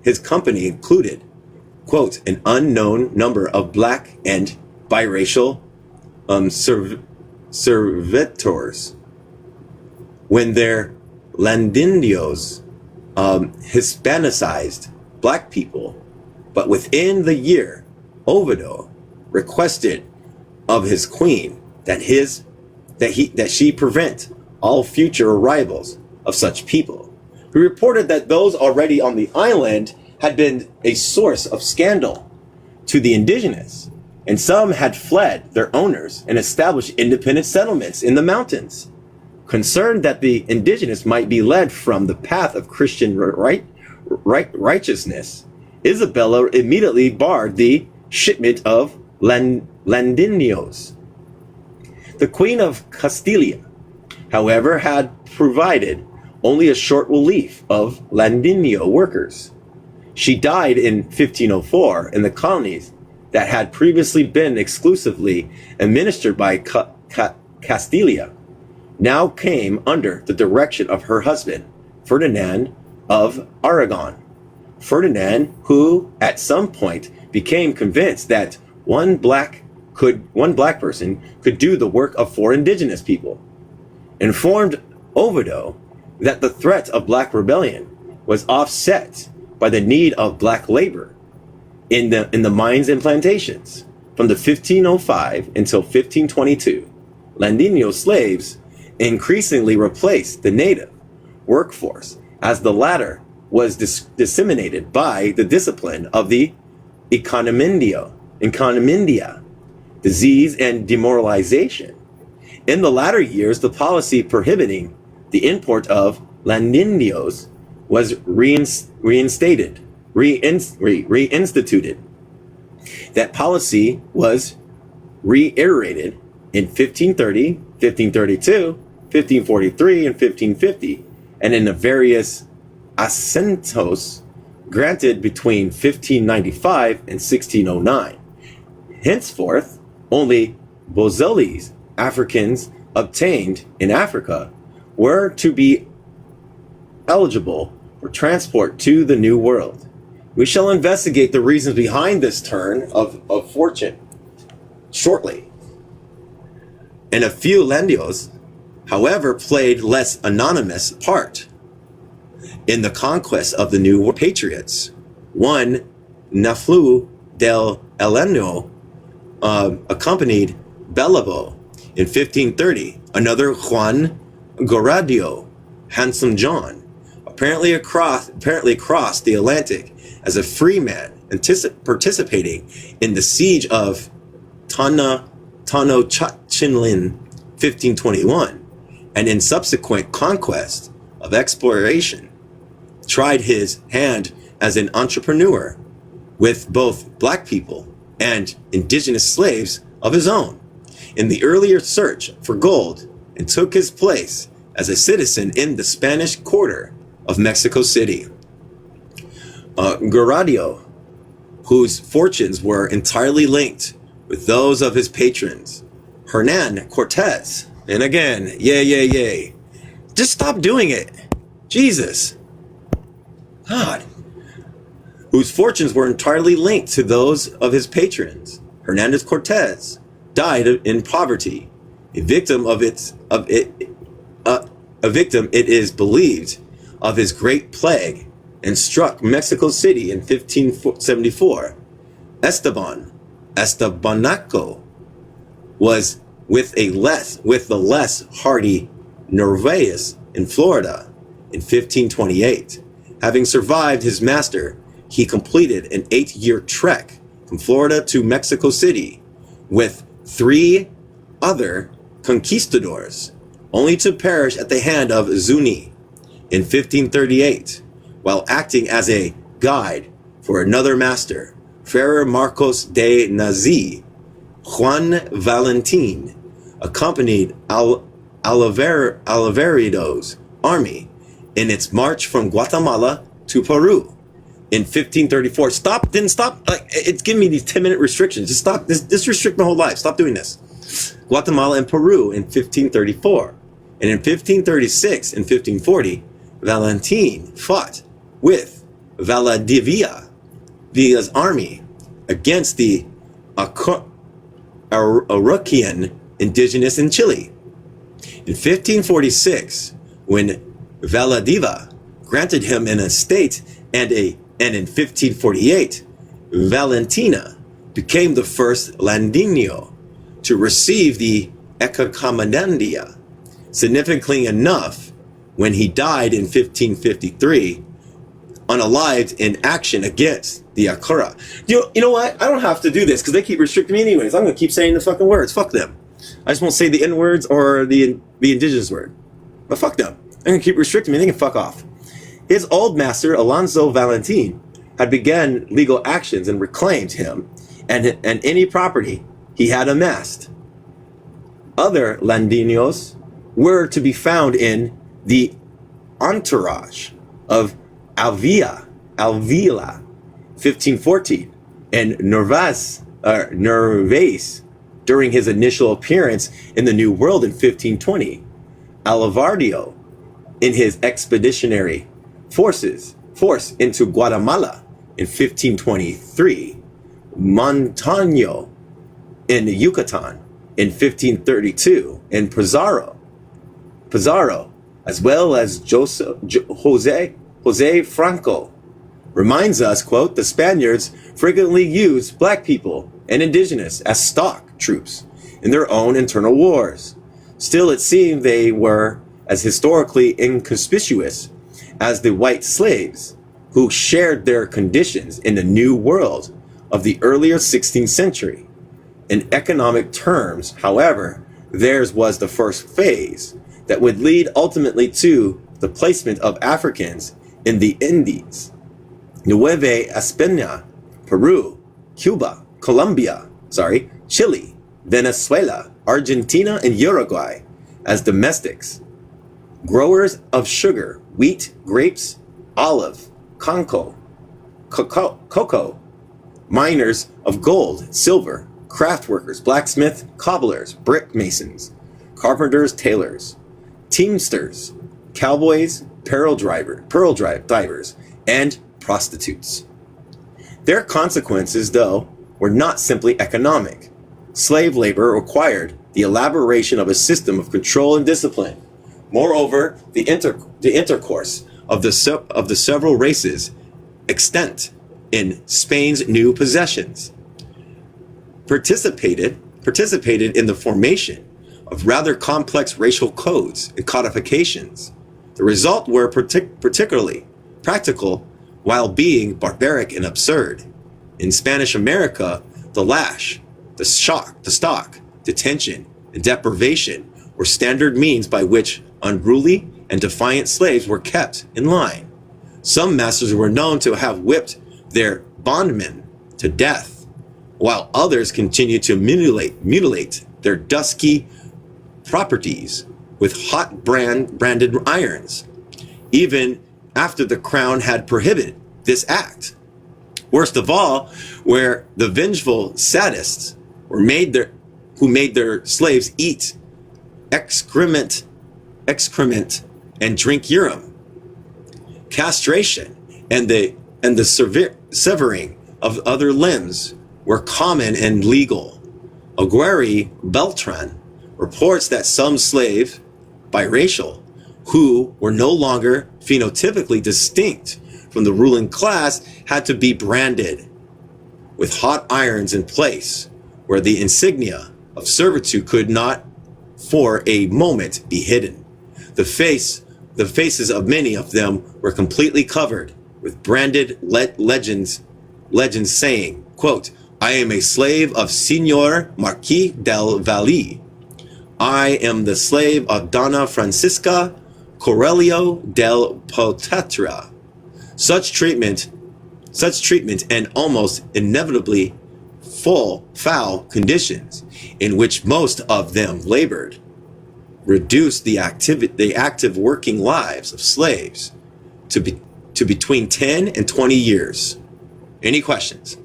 his company included, quote, an unknown number of black and biracial servitors. When their Landindios Hispanicized black people, but within the year, Oviedo requested of his queen that she prevent all future arrivals of such people. He reported that those already on the island had been a source of scandal to the indigenous, and some had fled their owners and established independent settlements in the mountains. Concerned that the indigenous might be led from the path of Christian righteousness, Isabella immediately barred the shipment of Landinos. The Queen of Castilla, however, had provided only a short relief of Landino workers. She died in 1504 in the colonies that had previously been exclusively administered by Castilla now came under the direction of her husband, Ferdinand of Aragon. Ferdinand, who at some point became convinced that one black person could do the work of 4 indigenous people, informed Oviedo that the threat of black rebellion was offset by the need of black labor in the mines and plantations. From the 1505 until 1522, Landino slaves increasingly replaced the native workforce, as the latter was disseminated by the discipline of the economindia, disease and demoralization. In the latter years, the policy prohibiting the import of Landindios was reinstituted. That policy was reiterated in 1530, 1532, 1543, and 1550, and in the various ascensos granted between 1595 and 1609. Henceforth, only Bozelis, Africans obtained in Africa, were to be eligible for transport to the New World. We shall investigate the reasons behind this turn of fortune shortly. And a few Landios, however, played less anonymous part in the conquest of the New World patriots. One Naflu del Eleno accompanied Bellavo in 1530. Another Juan Goradio, Handsome John, apparently crossed the Atlantic as a free man, participating in the siege of Tenochtitlan 1521, and in subsequent conquest of exploration, tried his hand as an entrepreneur with both black people and indigenous slaves of his own in the earlier search for gold, and took his place as a citizen in the Spanish Quarter of Mexico City. Goradio, whose fortunes were entirely linked with those of his patrons, Hernan Cortez, and again, yay. Just stop doing it. Jesus. God. Whose fortunes were entirely linked to those of his patrons, Hernandez Cortez, died in poverty, a victim, it is believed, of his Great Plague, and struck Mexico City in 1574. Estebanaco was with the less hardy Narvaez in Florida in 1528. Having survived his master, he completed an 8-year trek from Florida to Mexico City with 3 other conquistadors, only to perish at the hand of Zuni in 1538, while acting as a guide for another master, Ferrer Marcos de Nazi. Juan Valentin accompanied Alvarado army in its march from Guatemala to Peru in 1534. Didn't stop. It's giving me these 10-minute restrictions. Just stop. This restrict my whole life. Stop doing this. Guatemala and Peru in 1534. And in 1536 and 1540, Valentin fought with Valdivia's army against the Araucanian indigenous in Chile. In 1546, when Valdivian granted him an estate and in 1548, Valentina became the first Landino to receive the Ecocomandandia. Significantly enough, when he died in 1553, unalived in action against the Akura. You know what? I don't have to do this because they keep restricting me anyways. I'm going to keep saying the fucking words. Fuck them. I just won't say the N words or the indigenous word. But fuck them. They're going to keep restricting me. They can fuck off. His old master, Alonso Valentin, had begun legal actions and reclaimed him and any property he had amassed. Other Landinos were to be found in the entourage of Avila, 1514, and Nervais during his initial appearance in the New World in 1520. Alavardio, in his expeditionary force into Guatemala in 1523. Montaño in Yucatan in 1532, and Pizarro, as well as Jose Franco, reminds us, quote, the Spaniards frequently used black people and indigenous as stock troops in their own internal wars. Still, it seemed they were as historically inconspicuous as the white slaves who shared their conditions in the New World of the earlier 16th century. In economic terms, however, theirs was the first phase that would lead ultimately to the placement of Africans in the Indies, Nueva España, Peru, Cuba, Chile, Venezuela, Argentina, and Uruguay as domestics, growers of sugar, wheat, grapes, olive, cocoa, miners of gold, silver, craft workers, blacksmiths, cobblers, brick masons, carpenters, tailors, teamsters, cowboys, pearl divers, and prostitutes. Their consequences, though, were not simply economic. Slave labor required the elaboration of a system of control and discipline. Moreover, the intercourse of the several races extant in Spain's new possessions, participated in the formation of rather complex racial codes and codifications. The result were particularly practical while being barbaric and absurd. In Spanish America, the lash, the shock, the stock, detention, and deprivation were standard means by which unruly and defiant slaves were kept in line. Some masters were known to have whipped their bondmen to death, while others continued to mutilate their dusky properties with hot branded irons, even after the crown had prohibited this act. Worst of all, where the vengeful sadists who made their slaves eat excrement and drink urine. Castration and the severing of other limbs were common and legal. Aguirre Beltran reports that some slaves, biracial, who were no longer phenotypically distinct from the ruling class, had to be branded with hot irons in place, where the insignia of servitude could not for a moment be hidden. The faces of many of them were completely covered with branded legends saying, quote, "I am a slave of Signor Marquis del Valle. I am the slave of Donna Francisca Corelio del Potatra." Such treatment and almost inevitably foul conditions in which most of them labored reduced the active working lives of slaves to between 10 and 20 years. Any questions?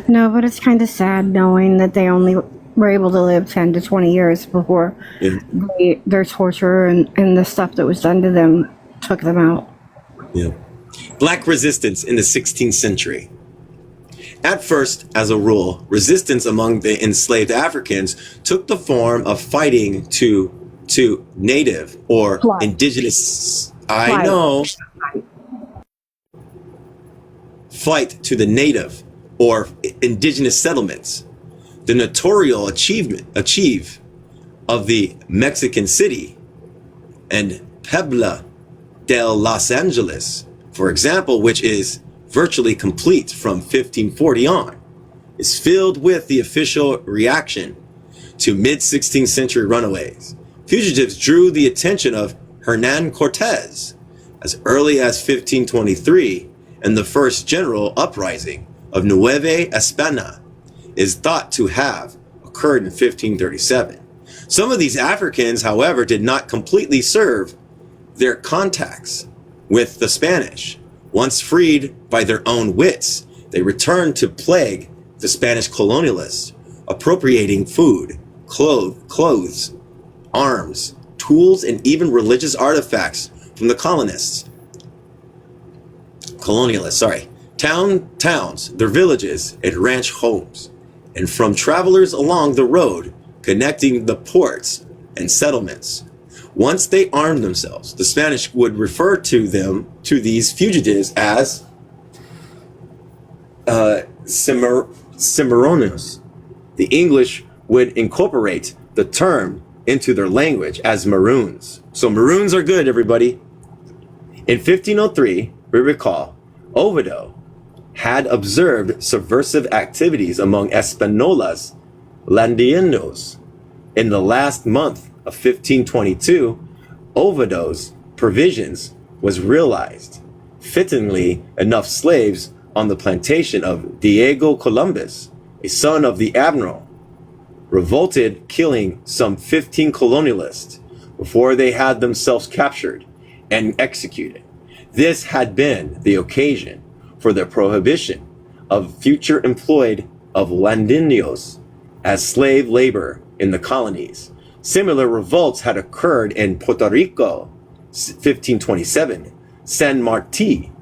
No, but it's kind of sad knowing that they only were able to live 10 to 20 years before their torture and the stuff that was done to them took them out. Yeah. Black resistance in the 16th century. At first, as a rule, resistance among the enslaved Africans took the form of fighting to native or indigenous. Flight to the native or indigenous settlements. The notorious achieve of the Mexican city and Puebla de Los Angeles, for example, which is virtually complete from 1540 on, is filled with the official reaction to mid-16th century runaways. Fugitives drew the attention of Hernan Cortez as early as 1523, and the first general uprising of Nueva España is thought to have occurred in 1537. Some of these Africans, however, did not completely serve their contacts with the Spanish. Once freed by their own wits, they returned to plague the Spanish colonialists, appropriating food, clothes, arms, tools, and even religious artifacts from the colonialists, towns, their villages, and ranch homes, and from travelers along the road connecting the ports and settlements. Once they armed themselves, the Spanish would refer to these fugitives as cimarrones. The English would incorporate the term into their language as maroons. So maroons are good, everybody. In 1503, we recall, Oviedo had observed subversive activities among Españolas Landianos. In the last month of 1522, Oviedo's provisions was realized. Fittingly enough, slaves on the plantation of Diego Columbus, a son of the admiral, revolted, killing some 15 colonialists before they had themselves captured and executed. This had been the occasion for the prohibition of future employed of Landinos as slave labor in the colonies. Similar revolts had occurred in Puerto Rico, 1527, San Martin,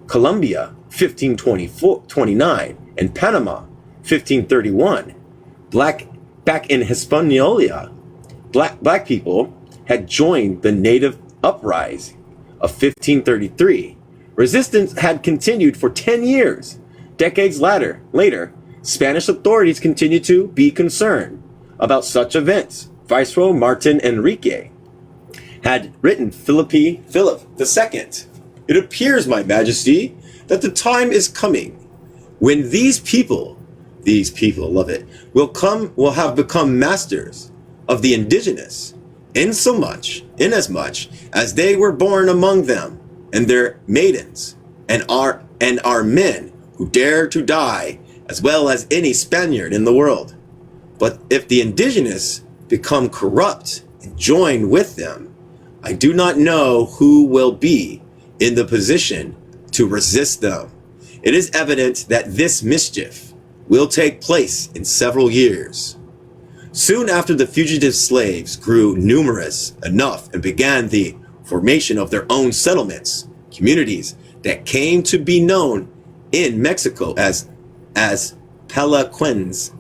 Colombia, 1529, and Panama, 1531. Back in Hispaniola, black people had joined the native uprising of 1533, Resistance had continued for 10 years. Decades later, Spanish authorities continued to be concerned about such events. Viceroy Martin Enrique had written Philip II, "It appears, my majesty, that the time is coming when these people, love it, will have become masters of the indigenous, inasmuch as they were born among them, and their maidens, and are men who dare to die as well as any Spaniard in the world. But if the indigenous become corrupt and join with them, I do not know who will be in the position to resist them. It is evident that this mischief will take place in several years." Soon after, the fugitive slaves grew numerous enough and began the formation of their own settlements, communities that came to be known in Mexico as Peloquens.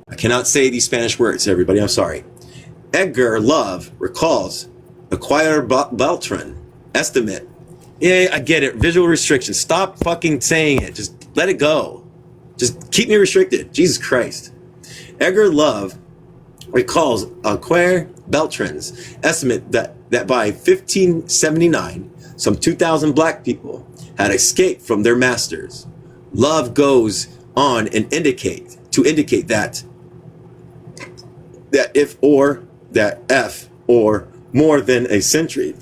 I cannot say these Spanish words, everybody, I'm sorry. Edgar Love recalls Acquire Beltran estimate. Yeah, I get it. Visual restrictions. Stop fucking saying it. Just let it go. Just keep me restricted. Jesus Christ. Edgar Love recalls Acquire Beltran's estimate that by 1579, some 2,000 black people had escaped from their masters. Love goes on and indicate that if more than a century,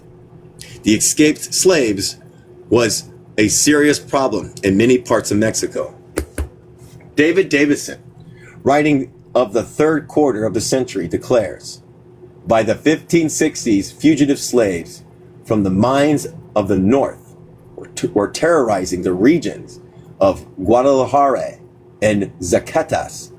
the escaped slaves was a serious problem in many parts of Mexico. David Davison, writing of the third quarter of the century, declares, by the 1560s, fugitive slaves from the mines of the north were terrorizing the regions of Guadalajara and Zacatecas,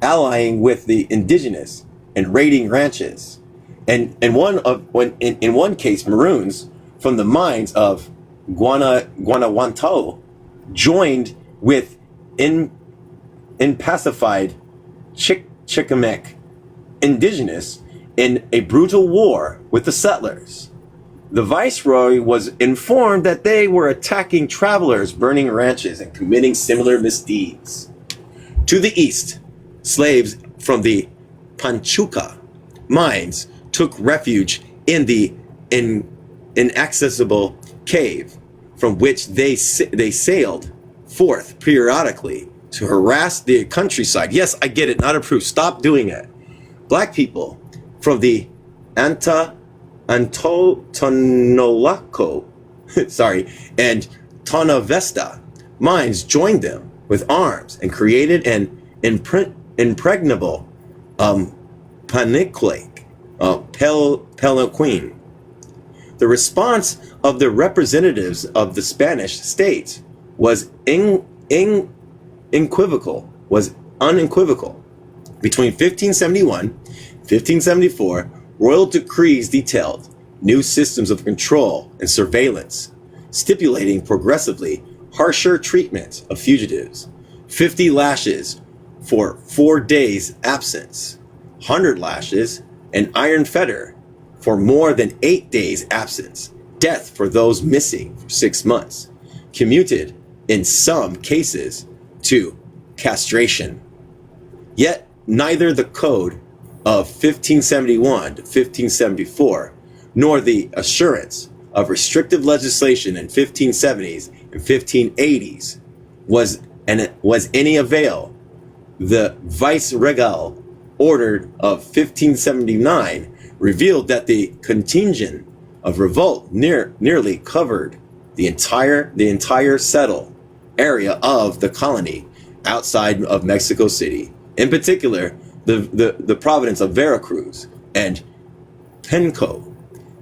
allying with the indigenous and raiding ranches, and in one case, Maroons from the mines of Guanajuato joined with pacified Chicamec indigenous in a brutal war with the settlers. The viceroy was informed that they were attacking travelers, burning ranches, and committing similar misdeeds. To the east, slaves from the Panchuca mines took refuge in the inaccessible cave, from which they sailed forth periodically to harass the countryside. Yes, I get it, not approved. Stop doing it. Black people from the Antonolaco and Tonavesta mines joined them with arms and created an impregnable Peloquin. The response of the representatives of the Spanish states was unequivocal. Between 1571 and 1574, royal decrees detailed new systems of control and surveillance, stipulating progressively harsher treatment of fugitives, 50 lashes for 4 days absence, 100 lashes, an iron fetter for more than 8 days absence, death for those missing for 6 months, commuted in some cases to castration. Yet neither the Code of 1571 to 1574 nor the assurance of restrictive legislation in 1570s and 1580s was any avail. The viceregal order of 1579 revealed that the contingent of revolt nearly covered the entire settled area of the colony outside of Mexico City, in particular the province of Veracruz and Penco,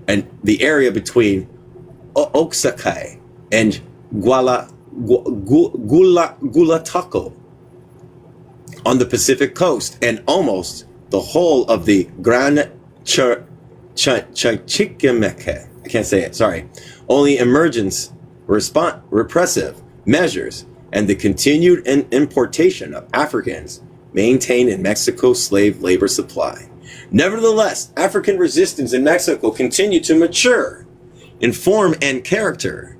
and the area between Oaxaca and Gulataco on the Pacific coast, and almost the whole of the Gran Chichimeca. I can't say it, sorry. Only repressive measures and the continued importation of Africans maintained in Mexico's slave labor supply. Nevertheless, African resistance in Mexico continued to mature in form and character.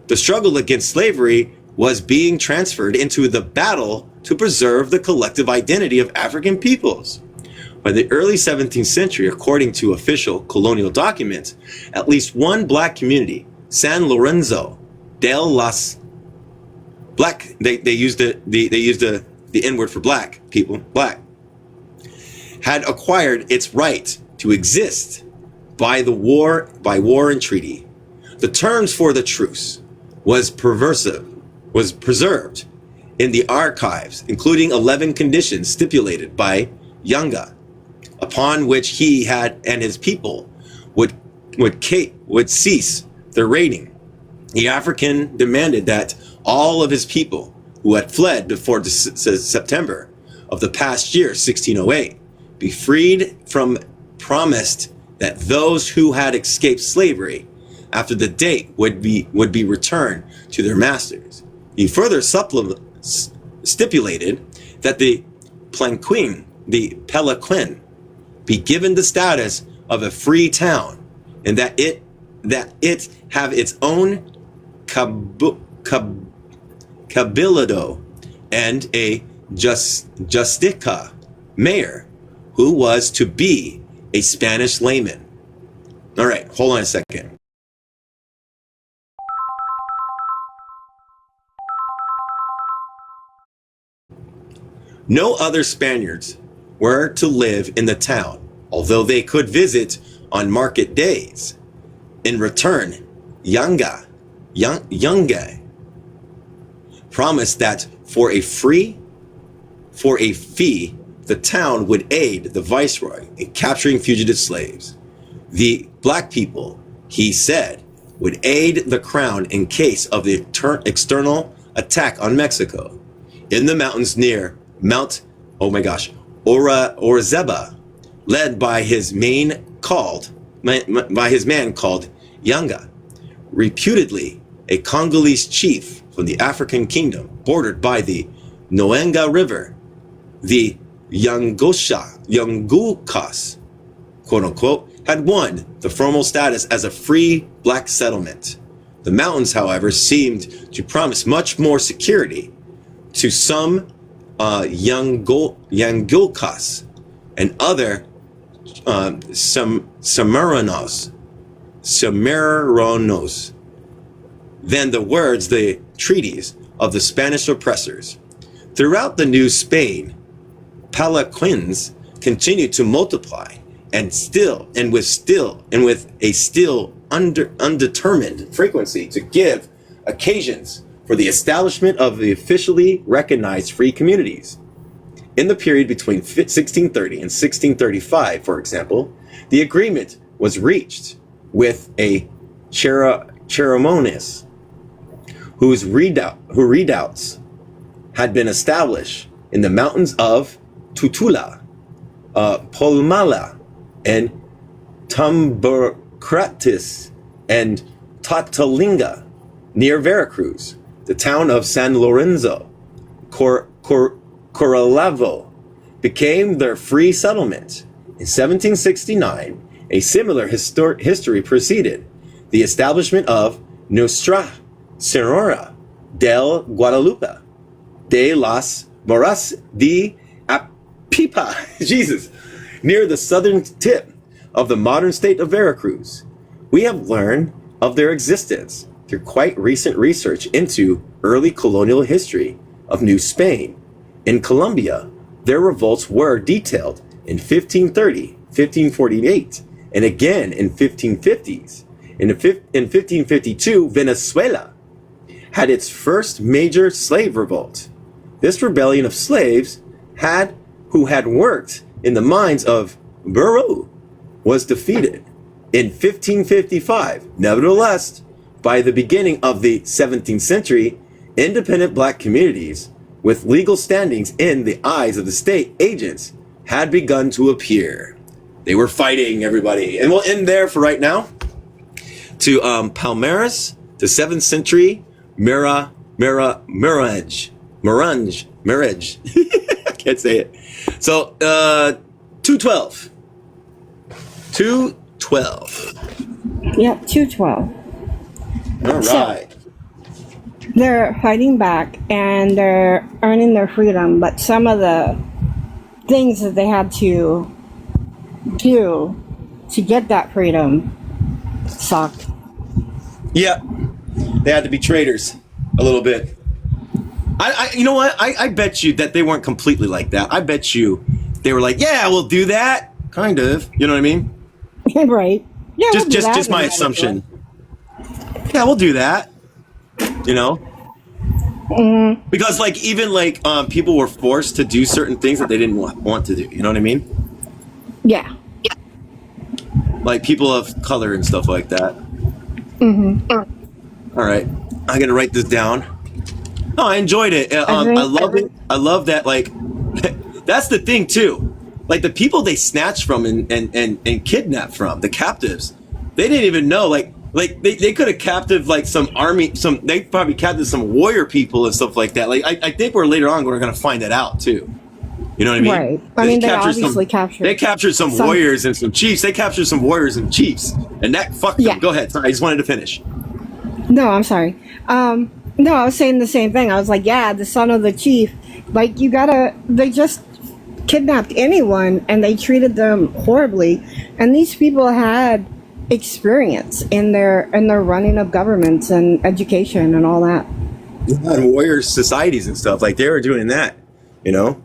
The struggle against slavery was being transferred into the battle to preserve the collective identity of African peoples. By the early 17th century, according to official colonial documents, at least one black community, San Lorenzo de las Black, they used the N word for black people, black, had acquired its right to exist by war and treaty. The terms for the truce was preserved in the archives, including 11 conditions stipulated by Yanga, upon which he had and his people would cease their raiding. The African demanded that all of his people who had fled before September of the past year, 1608, be freed from, promised that those who had escaped slavery after the date would be returned to their masters. He further stipulated that the Peloquin be given the status of a free town, and that it have its own cabildo and a justica mayor, who was to be a Spanish layman. All right, hold on a second. No other Spaniards were to live in the town, although they could visit on market days. In return, Yanga promised that for a fee, the town would aid the viceroy in capturing fugitive slaves. The black people, he said, would aid the crown in case of the external attack on Mexico. In the mountains near Mount, Orizaba, led by his man called Yanga, reputedly a Congolese chief from the African kingdom bordered by the Noenga River, the Yangukas, quote unquote, had won the formal status as a free black settlement. The mountains, however, seemed to promise much more security to some Yangukas and other Samaranos than the treaties of the Spanish oppressors. Throughout the New Spain, Palanquins continued to multiply, and with a still undetermined frequency, to give occasions for the establishment of the officially recognized free communities. In the period between 1630 and 1635, for example, the agreement was reached with a Cherimonis whose redoubts had been established in the mountains of Tutula, Polmala, and Tumbercratis, and Tatalinga, near Veracruz. The town of San Lorenzo, Coralavo, became their free settlement. In 1769, a similar history preceded the establishment of Nuestra Senora del Guadalupe de las Moras de Apipa, Jesus, near the southern tip of the modern state of Veracruz. We have learned of their existence through quite recent research into early colonial history of New Spain. In Colombia, their revolts were detailed in 1530, 1548, and again in 1550s. In 1552, Venezuela had its first major slave revolt. This rebellion of slaves who had worked in the mines of Peru was defeated in 1555. Nevertheless, by the beginning of the 17th century, independent black communities with legal standings in the eyes of the state agents had begun to appear. They were fighting, everybody. And we'll end there for right now. To Palmares, the 7th century marriage. I can't say it. So 212. 212. Yep, 212. All So right. they're fighting back and they're earning their freedom, but some of the things that they had to do to get that freedom sucked. Yeah, they had to be traitors a little bit. You know what? I bet you that they weren't completely like that. I bet you they were like, yeah, we'll do that. Kind of. You know what I mean? Right. Yeah, we'll do that. Just my assumption. Yeah, we'll do that. You know? Because like even like people were forced to do certain things that they didn't want to do. You know what I mean? Yeah. Like people of color and stuff like that. All right, I'm gonna write this down. Oh, I enjoyed it. I love it. I love that. Like, that's the thing too. Like the people they snatched from and kidnapped from, the captives, they didn't even know. Like they could have captive like some army, they probably captive some warrior people and stuff like that. Like I think we're later on we're gonna find that out too. You know what I mean? Right. I mean, they obviously captured. They captured some warriors and some chiefs. They captured some warriors and chiefs, and that fucked them. Go ahead. Sorry, I just wanted to finish. No, I'm sorry. No, I was saying the same thing. I was like, yeah, the son of the chief. Like, they just kidnapped anyone and they treated them horribly. And these people had experience in their running of governments and education and all that. Yeah, and warrior societies and stuff. Like they were doing that, you know?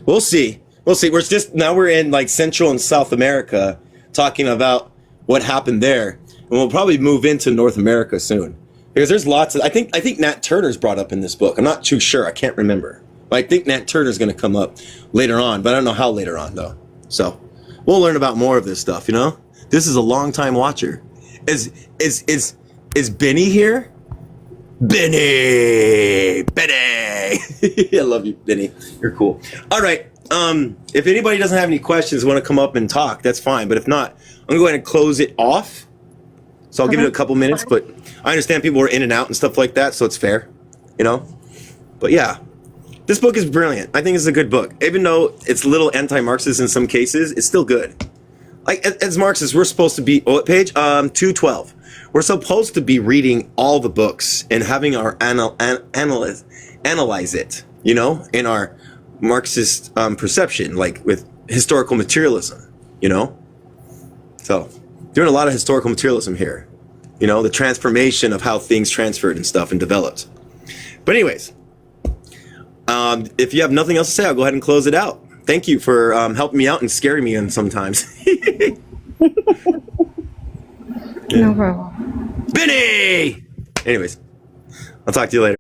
We'll see. We're in like Central and South America talking about what happened there. And we'll probably move into North America soon. Because there's lots of, I think Nat Turner's brought up in this book. I'm not too sure. I can't remember. But I think Nat Turner's going to come up later on, but I don't know how later on though. So we'll learn about more of this stuff, you know? This is a long time watcher. Is Benny here? Benny! I love you, Benny. You're cool. All right. If anybody doesn't have any questions, want to come up and talk, that's fine. But if not, I'm going to go ahead and close it off. So I'll give it a couple minutes, but I understand people are in and out and stuff like that, so it's fair, you know? But yeah, this book is brilliant. I think it's a good book. Even though it's a little anti-Marxist in some cases, it's still good. Like, as Marxists, we're supposed to be, page 212. We're supposed to be reading all the books and having our analyze it, you know, in our Marxist perception, like with historical materialism, you know? So, doing a lot of historical materialism here, you know, the transformation of how things transferred and stuff and developed. But anyways, if you have nothing else to say, I'll go ahead and close it out. Thank you for helping me out and scaring me in sometimes. No problem. Benny! Anyways, I'll talk to you later.